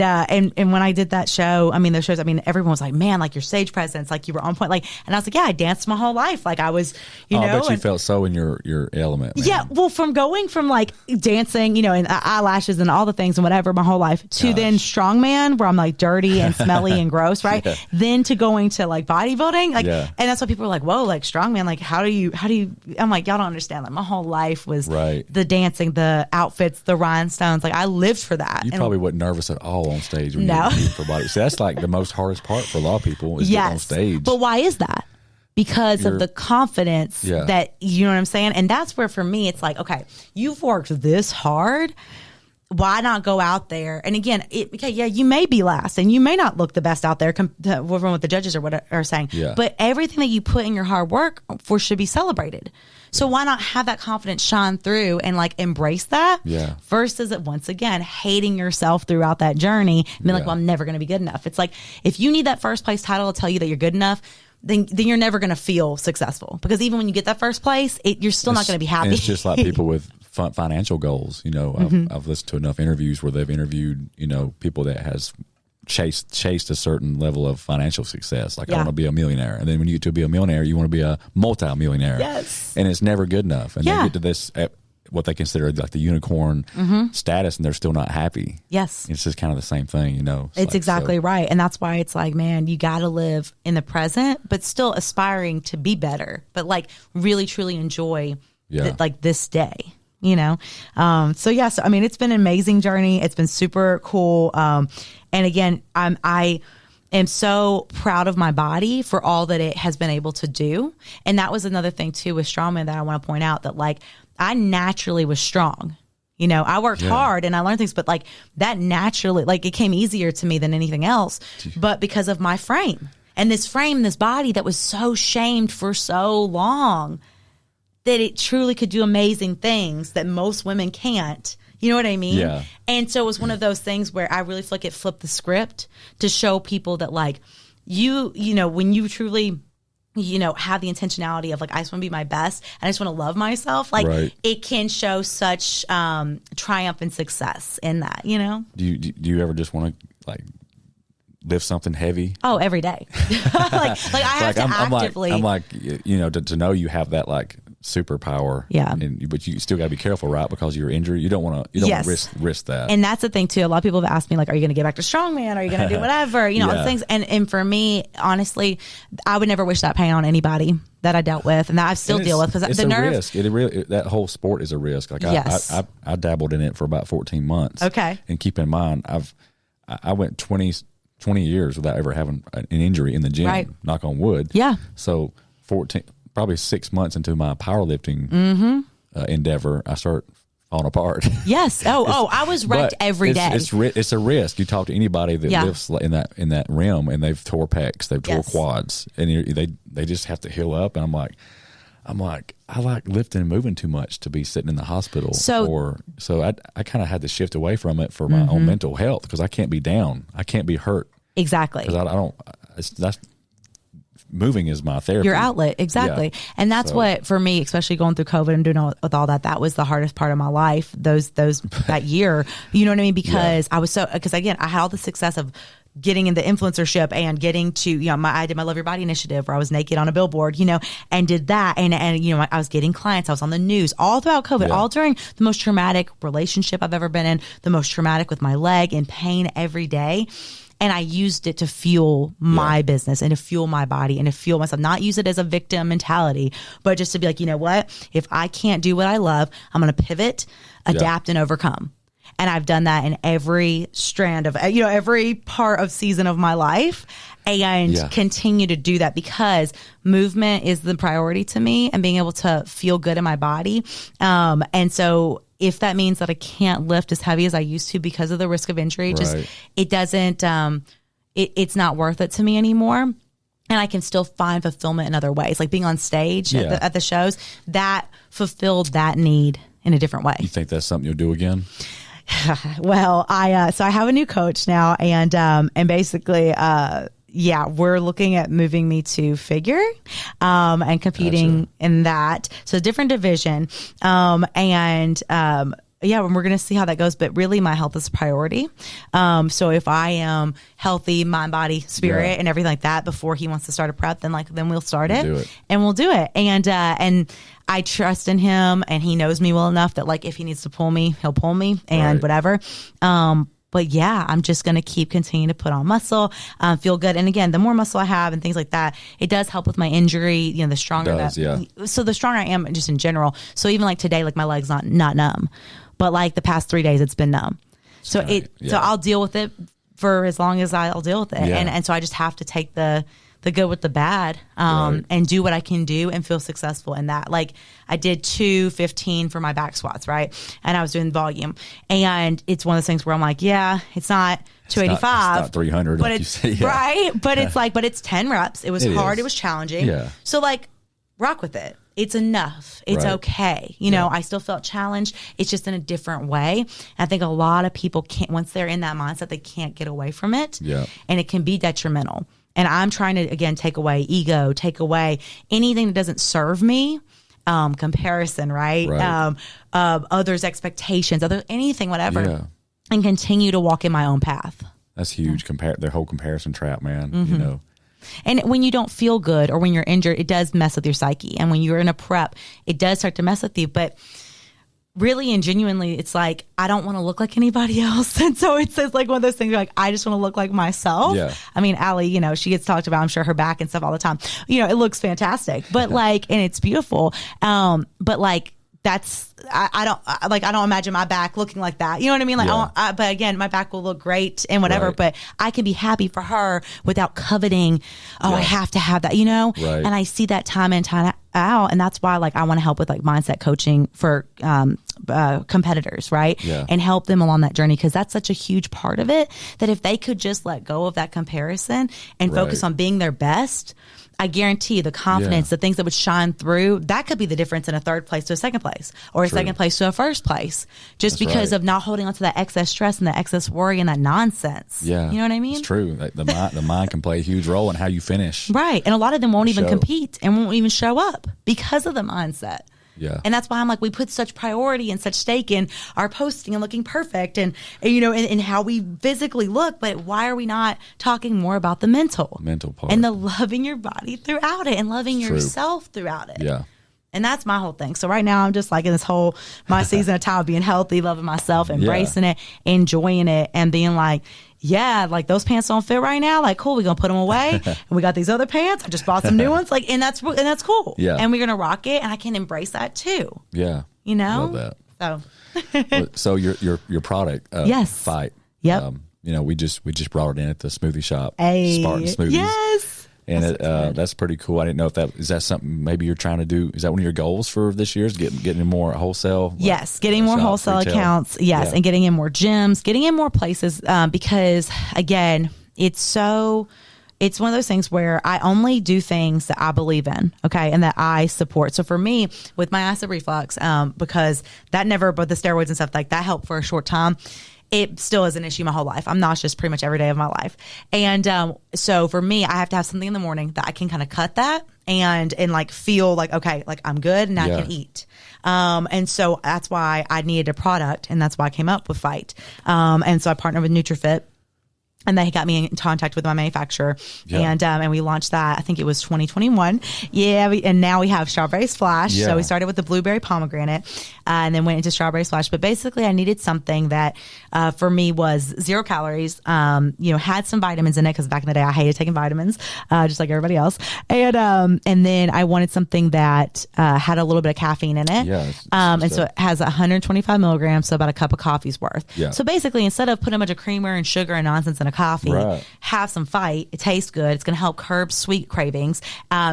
when I did that show, those shows, everyone was like, man, like your stage presence, like you were on point. Like, and I was like, yeah, I danced my whole life. Like I was, I bet you felt so in your element, man. Yeah. Well, from going from like dancing, and eyelashes and all the things and whatever my whole life to then strongman where I'm like dirty and smelly and gross. Right. Yeah. Then to going to like bodybuilding, like, and that's why people are like, whoa, like strongman, like how do you, I'm like, y'all don't understand. Like my whole life was the dancing, the outfits, the rhinestones. Like I lived for that. You probably wouldn't nervous at all on stage when you're for body. So that's like the most hardest part for a lot of people is getting on stage. But why is that? Because of the confidence that, you know what I'm saying? And that's where for me, it's like, okay, you've worked this hard. Why not go out there? And again, you may be last and you may not look the best out there from what the judges are saying. Yeah. But everything that you put in your hard work for should be celebrated. So why not have that confidence shine through and like embrace that versus once again hating yourself throughout that journey and being like, well, I'm never going to be good enough. It's like if you need that first place title to tell you that you're good enough, then you're never going to feel successful because even when you get that first place, you're still not going to be happy. It's just like people with financial goals. I've listened to enough interviews where they've interviewed people that has chased a certain level of financial success. Like I want to be a millionaire. And then when you get to be a millionaire, you want to be a multi-millionaire. Yes. And it's never good enough. And they get to this, what they consider like the unicorn status, and they're still not happy. Yes. It's just kind of the same thing, It's like, exactly right. And that's why it's like, man, you got to live in the present, but still aspiring to be better, but like really, truly enjoy like this day. So it's been an amazing journey. It's been super cool. And again, I am so proud of my body for all that it has been able to do. And that was another thing too with strongman that I want to point out that like I naturally was strong. I worked hard and I learned things, but like that naturally, like it came easier to me than anything else, but because of my frame and this body that was so shamed for so long that it truly could do amazing things that most women can't. You know what I mean? Yeah. And so it was one of those things where I really feel like it flipped the script to show people that like when you truly, have the intentionality of like, I just want to be my best and I just want to love myself. Like it can show such triumph and success in that, Do you ever just want to like lift something heavy? Oh, every day. like I have to actively. I'm like, to know you have that like superpower. Yeah. But you still got to be careful, right? Because your injury, you don't want to risk that. And that's the thing too. A lot of people have asked me, like, are you going to get back to strongman? Are you going to do whatever? You know, all the things. And for me, honestly, I would never wish that pain on anybody that I dealt with and that I still deal with, because the nerve. Risk. That whole sport is a risk. Like I dabbled in it for about 14 months. Okay. And keep in mind, I went 20 years without ever having an injury in the gym. Right. Knock on wood. Yeah. So probably 6 months into my powerlifting endeavor, I start falling apart. Yes. I was wrecked every day. It's a risk. You talk to anybody that lives in that realm, and they've tore pecs, they've tore quads, and they just have to heal up. And I'm like, I like lifting and moving too much to be sitting in the hospital. So I kind of had to shift away from it for my own mental health, because I can't be down. I can't be hurt. Exactly. Because moving is my therapy. Your outlet. Exactly. Yeah. And that's what, for me, especially going through COVID and doing with all that was the hardest part of my life, that year, you know what I mean? Because because again, I had all the success of getting into influencership and getting to, you know, I did my Love Your Body initiative where I was naked on a billboard, you know, and did that. And you know, I was getting clients. I was on the news all throughout COVID, all during the most traumatic relationship I've ever been in, the most traumatic with my leg, in pain every day. And I used it to fuel my business and to fuel my body and to fuel myself, not use it as a victim mentality, but just to be like, you know what, if I can't do what I love, I'm going to pivot, adapt, and overcome. And I've done that in every strand of, you know, every part of season of my life, and continue to do that, because movement is the priority to me, and being able to feel good in my body. And so if that means that I can't lift as heavy as I used to because of the risk of injury, it doesn't, it's not worth it to me anymore. And I can still find fulfillment in other ways, like being on stage at the shows, that fulfilled that need in a different way. You think that's something you'll do again? Well, so I have a new coach now, and basically, we're looking at moving me to figure, and competing in that. So different division. We're going to see how that goes. But really, my health is a priority. So if I am healthy, mind, body, spirit, and everything like that, before he wants to start a prep, then we'll start it, and we'll do it. And I trust in him, and he knows me well enough that, like, if he needs to pull me, he'll pull me, and whatever. But yeah, I'm just going to continue to put on muscle, feel good. And again, the more muscle I have and things like that, it does help with my injury. You know, the stronger so the stronger I am just in general. So even like today, like my leg's not numb, but like the past 3 days it's been numb. So so I'll deal with it for as long as I'll deal with it. And so I just have to take the good with the bad, and do what I can do and feel successful in that. Like I did 215 for my back squats, right? And I was doing volume, and it's one of those things where I'm like, it's not 285, it's not 300, but like it's you say, right. But it's like, but it's 10 reps. It was hard. Is. It was challenging. Yeah. So like, rock with it. It's enough. It's okay. You know, I still felt challenged. It's just in a different way. And I think a lot of people can't, once they're in that mindset, they can't get away from it. Yeah. And it can be detrimental. And I'm trying to, again, take away ego, take away anything that doesn't serve me, comparison, right? Others' expectations, anything, whatever, and continue to walk in my own path. That's huge. The whole comparison trap, man, you know. And when you don't feel good or when you're injured, it does mess with your psyche. And when you're in a prep, it does start to mess with you. But really and genuinely, it's like, I don't want to look like anybody else. And so it's like one of those things where, like, I just want to look like myself. Yeah. I mean, Allie, you know, she gets talked about, I'm sure, her back and stuff all the time. You know, it looks fantastic, but like, and it's beautiful. But like, I don't imagine my back looking like that. You know what I mean? Like, but again, my back will look great and whatever, but I can be happy for her without coveting, I have to have that, you know? Right. And I see that time in, time out. And that's why, like, I want to help with like mindset coaching for, competitors, right? Yeah. And help them along that journey. Cause that's such a huge part of it, that if they could just let go of that comparison and focus on being their best, I guarantee you the confidence, the things that would shine through, that could be the difference in a third place to a second place, or a second place to a first place, just because of not holding on to that excess stress and that excess worry and that nonsense. Yeah. You know what I mean? It's true. Like the mind can play a huge role in how you finish. Right. And a lot of them won't even compete and won't even show up because of the mindset. Yeah. And that's why I'm like, we put such priority and such stake in our posting and looking perfect and you know, and how we physically look. But why are we not talking more about the mental part and the loving your body throughout it and loving yourself throughout it? Yeah. And that's my whole thing. So right now I'm just like in this whole, my season of time, being healthy, loving myself, embracing it, enjoying it, and being like, yeah, like those pants don't fit right now. Like, cool, we're going to put them away. And we got these other pants. I just bought some new ones. Like, and that's cool. Yeah. And we're going to rock it. And I can embrace that too. Yeah. You know? Love that. So. So your product, yes. Fight. Yep. We just brought it in at the smoothie shop. Hey. Spartan Smoothies. Yes. And that's pretty cool. I didn't know if is that something maybe you're trying to do? Is that one of your goals for this year? Is getting more wholesale? Yes, getting more wholesale retail accounts. Yes, and getting in more gyms, getting in more places. Because again, it's one of those things where I only do things that I believe in, okay, and that I support. So for me, with my acid reflux, because but the steroids and stuff like that helped for a short time. It still is an issue my whole life. I'm nauseous pretty much every day of my life. And so for me, I have to have something in the morning that I can kind of cut that and like feel like, okay, like I'm good and I can eat. And so that's why I needed a product, and that's why I came up with Fight. And so I partnered with NutriFit. And they got me in contact with my manufacturer, and we launched that. I think it was 2021. Yeah, and now we have Strawberry Splash. Yeah. So we started with the blueberry pomegranate, and then went into Strawberry Splash. But basically, I needed something that for me was 0 calories. Had some vitamins in it, because back in the day I hated taking vitamins, just like everybody else. And then I wanted something that had a little bit of caffeine in it. Yeah, and so it has 125 milligrams, so about a cup of coffee's worth. Yeah. So basically, instead of putting a bunch of creamer and sugar and nonsense in a coffee, have some Fight. It tastes good. It's going to help curb sweet cravings,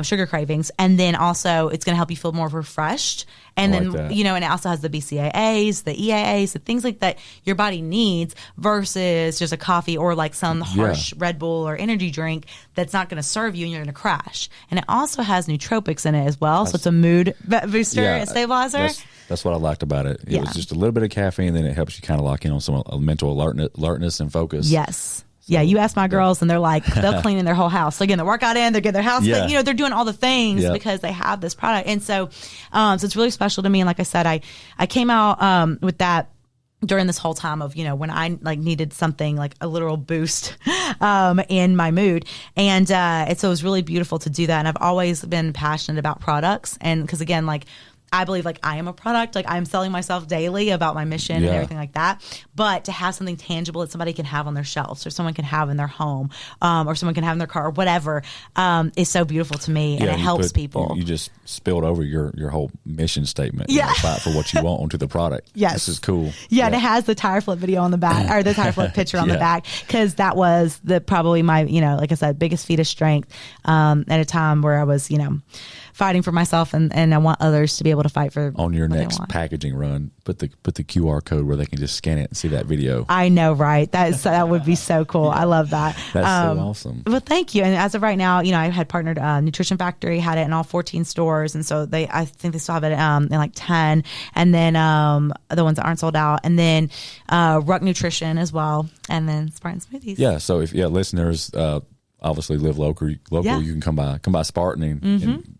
sugar cravings, and then also it's going to help you feel more refreshed. And then, and it also has the BCAAs, the EAAs, the things like that your body needs, versus just a coffee or like some harsh Red Bull or energy drink that's not going to serve you and you're going to crash. And it also has nootropics in it as well. So it's a mood booster and stabilizer. That's what I liked about it. It was just a little bit of caffeine, then it helps you kind of lock in on some mental alertness and focus. Yes. Yeah, you ask my girls, and they're like, they'll clean in their whole house. They're getting their workout in, they're getting their house, they're doing all the things because they have this product. And so it's really special to me. And like I said, I came out with that during this whole time of, when I like needed something like a literal boost in my mood. And so it was really beautiful to do that. And I've always been passionate about products. And because again, like, I believe like I am a product, like I'm selling myself daily about my mission and everything like that. But to have something tangible that somebody can have on their shelves, or someone can have in their home, or someone can have in their car, or whatever, is so beautiful to me, and it helps people. You just spilled over your whole mission statement. Fight for what you want onto the product. Yes. This is cool. Yeah, and it has the tire flip video on the back, or the tire flip picture on the back, because that was probably my, like I said, biggest feat of strength at a time where I was, fighting for myself, and I want others to be able to fight for on your next packaging run. Put the QR code where they can just scan it and see that video. I know, right? That would be so cool. I love that. That's so awesome. Well, thank you. And as of right now, I had partnered Nutrition Factory, had it in all 14 stores, and so I think they still have it in like 10, and then the ones that aren't sold out, and then Ruck Nutrition as well, and then Spartan Smoothies. Yeah. So if listeners obviously live local, you can come by Spartan and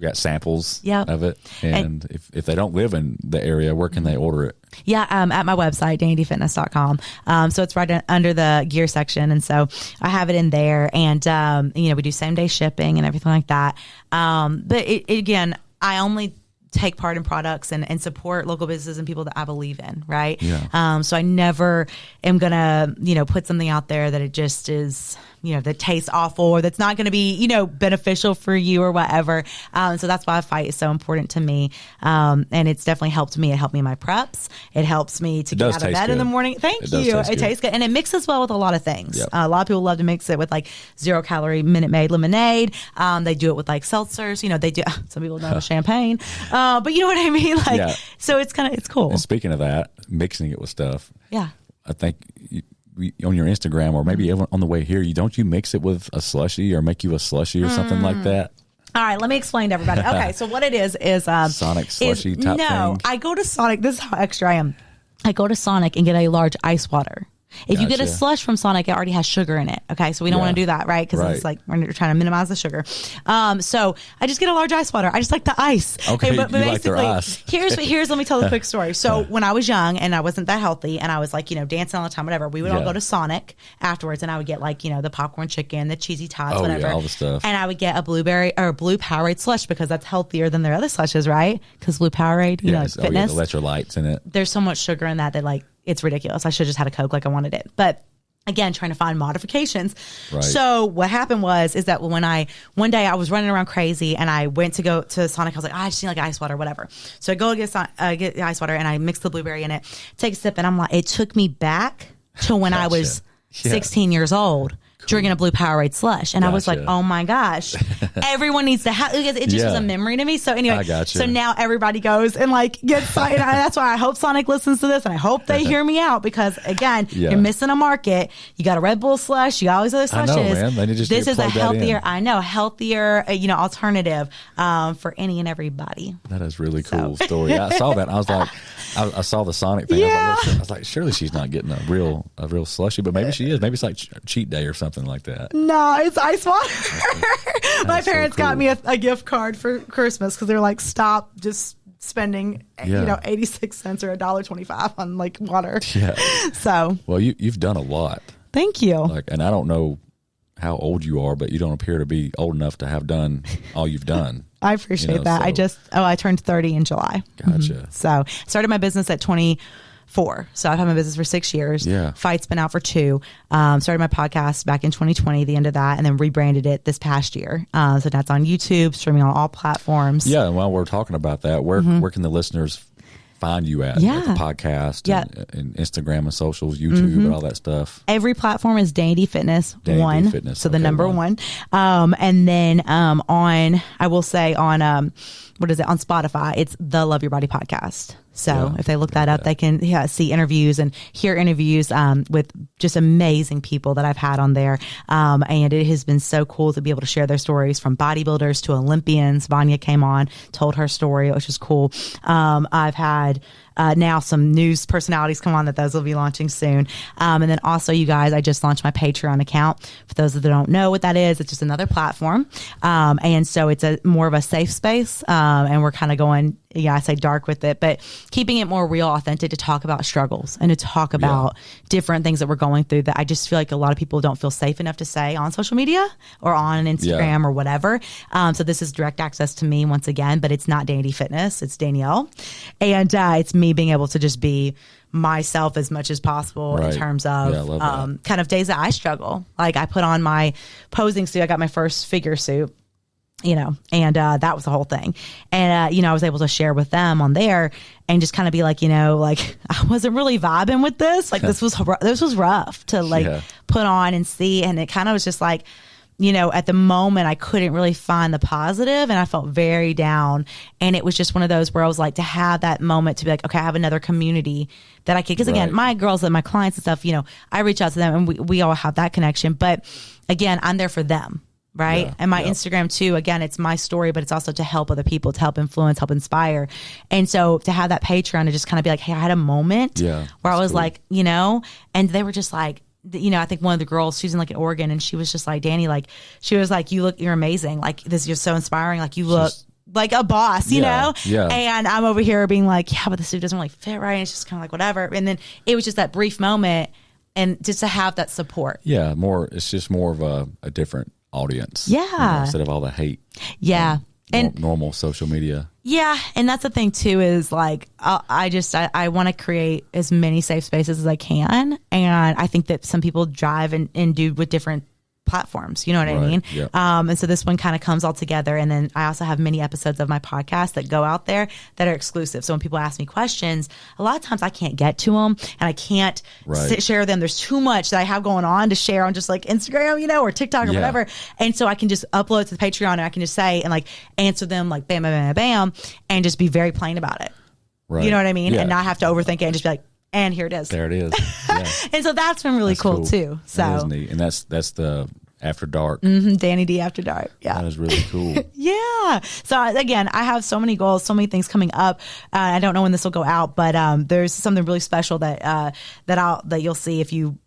we got samples of it. And if they don't live in the area, where can they order it? Yeah, at my website, danidfitness.com. So it's right under the gear section. And so I have it in there. And, we do same day shipping and everything like that. But again, I only take part in products and support local businesses and people that I believe in, right? Yeah. So I never am going to, put something out there that it just is, that tastes awful, or that's not going to be, beneficial for you or whatever. So that's why Fight is so important to me. And it's definitely helped me. It helped me in my preps. It helps me to get out of bed in the morning. Thank you. It tastes good. And it mixes well with a lot of things. Yep. A lot of people love to mix it with like 0 calorie Minute Maid lemonade. They do it with like seltzers. They do, some people know champagne. But you know what I mean? Like, so it's cool. And speaking of that, mixing it with stuff. Yeah. I think on your Instagram, or maybe on the way here, don't you mix it with a slushie, or make you a slushie or something like that? All right, let me explain to everybody. Okay, so what it is Sonic slushie type thing. I go to Sonic. This is how extra I am. I go to Sonic and get a large ice water. If you get a Gotcha. slush from Sonic, it already has sugar in it. Okay. So we don't want to do that, right? Because it's like we're trying to minimize the sugar. So I just get a large ice water. I just like the ice. Okay. But you like their basically, ice. let me tell the quick story. So when I was young and I wasn't that healthy and I was like, dancing all the time, whatever, we would all go to Sonic afterwards and I would get like, the popcorn chicken, the cheesy tots, whatever. Yeah, all the stuff. And I would get a blueberry or blue Powerade slush because that's healthier than their other slushes, right? Because blue Powerade, like fitness. The electrolytes in it. There's so much sugar in that like it's ridiculous. I should have just had a Coke like I wanted it. But again, trying to find modifications. Right. So what happened is that one day I was running around crazy and I went to go to Sonic. I was like, I just need like ice water, whatever. So I go get the ice water and I mix the blueberry in it, take a sip, and I'm like, it took me back to when I was 16 years old. Drinking a blue Powerade slush. And I was like, oh my gosh, everyone needs to have, it just was a memory to me. So anyway, so now everybody goes and like gets, and that's why I hope Sonic listens to this and I hope they hear me out because again, you're missing a market. You got a Red Bull slush, you got all these other slushes. I know, man. This is a healthier, alternative for any and everybody. That is really cool story. I saw that. And I was like, I saw the Sonic thing. I was like, surely she's not getting a real slushy, but maybe she is. Maybe it's like cheat day or something like that. No, it's ice water. My parents got me a gift card for Christmas because they're like, stop just spending 86 cents or $1.25 on like water. Yeah. So well, you've done a lot. Thank you. And I don't know how old you are, but you don't appear to be old enough to have done all you've done. I appreciate that. So. I turned 30 in July. Gotcha. Mm-hmm. So started my business at 24. So I've had my business for 6 years. Yeah. Fight's been out for 2. Started my podcast back in 2020, the end of that, and then rebranded it this past year. So that's on YouTube, streaming on all platforms. Yeah. And while we're talking about that, where can the listeners find you at the podcast and Instagram and socials, YouTube and all that stuff? Every platform is Dani D Fitness Dani 1. D Fitness. So the number 1. And then on Spotify, it's the Love Your Body Podcast. So if they look that up, they can see interviews and hear interviews with just amazing people that I've had on there. And it has been so cool to be able to share their stories from bodybuilders to Olympians. Vanya came on, told her story, which is cool. I've had now some news personalities come on that those will be launching soon. And then also, you guys, I just launched my Patreon account. For those that don't know what that is, it's just another platform. And so it's more of a safe space. And we're kind of going, I say dark with it, but keeping it more real, authentic to talk about struggles and to talk about different things that we're going through that I just feel like a lot of people don't feel safe enough to say on social media or on Instagram or whatever. So this is direct access to me once again, but it's not Dani D Fitness. It's Danielle. And it's me being able to just be myself as much as possible in terms of kind of days that I struggle. Like I put on my posing suit. I got my first figure suit. And that was the whole thing. And, I was able to share with them on there and just kind of be like, like I wasn't really vibing with this. Like this was rough to put on and see. And it kind of was just like, at the moment I couldn't really find the positive and I felt very down. And it was just one of those where I was like, to have that moment to be like, okay, I have another community that I could, because again, my girls and my clients and stuff, I reach out to them and we all have that connection. But again, I'm there for them. Right. Yeah, and my Instagram too, again, it's my story, but it's also to help other people, to help influence, help inspire. And so to have that Patreon to just kind of be like, hey, I had a moment where I was like, and they were just like, I think one of the girls, she's in like in Oregon, and she was just like, Dani, like, she was like, you're amazing. Like this, you're so inspiring. Like you look like a boss, you know? Yeah. And I'm over here being like, but the suit doesn't really fit right. And it's just kind of like, whatever. And then it was just that brief moment and just to have that support. Yeah. It's just more of a different audience. Yeah. Instead of all the hate. Yeah. And normal social media. Yeah. And that's the thing too, is like, I want to create as many safe spaces as I can. And I think that some people drive and do with different platforms, you know what I mean? Yep. And so this one kind of comes all together. And then I also have many episodes of my podcast that go out there that are exclusive. So when people ask me questions, a lot of times I can't get to them and I can't share them. There's too much that I have going on to share on just like Instagram, or TikTok or whatever. And so I can just upload to the Patreon and I can just say and like answer them like bam, bam, bam, bam, and just be very plain about it. Right. You know what I mean? Yeah. And not have to overthink it and just be like, and here it is. There it is. Yeah. And so that's been really cool too. So that is neat. And that's the After Dark. Dani D After Dark. Yeah. That is really cool. Yeah. Yeah. So again, I have so many goals, so many things coming up. I don't know when this will go out, but there's something really special that you'll see if you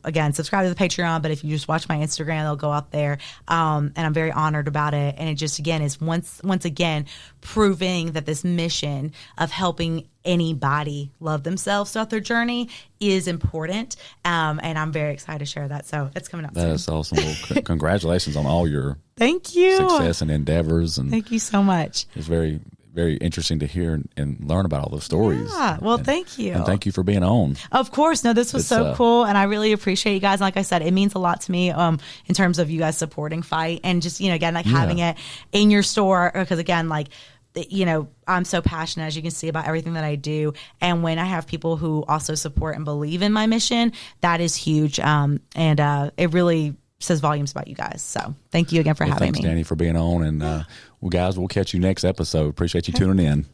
again subscribe to the Patreon. But if you just watch my Instagram, they'll go out there. And I'm very honored about it. And it just again is once again proving that this mission of helping anybody love themselves throughout their journey is important. And I'm very excited to share that. So it's coming up soon. That's awesome. Well, congratulations on all your thank you success and endeavors. And thank you so much. It's very, very interesting to hear and learn about all those stories. Yeah. Well, thank you. And thank you for being on. Of course. No, this was so cool. And I really appreciate you guys. And like I said, it means a lot to me in terms of you guys supporting Fight and just, again, like having it in your store. Because again, like, I'm so passionate, as you can see, about everything that I do. And when I have people who also support and believe in my mission, that is huge. And it really says volumes about you guys. So thank you again for having me. Thanks, Dani, for being on. And well, guys, we'll catch you next episode. Appreciate you tuning in.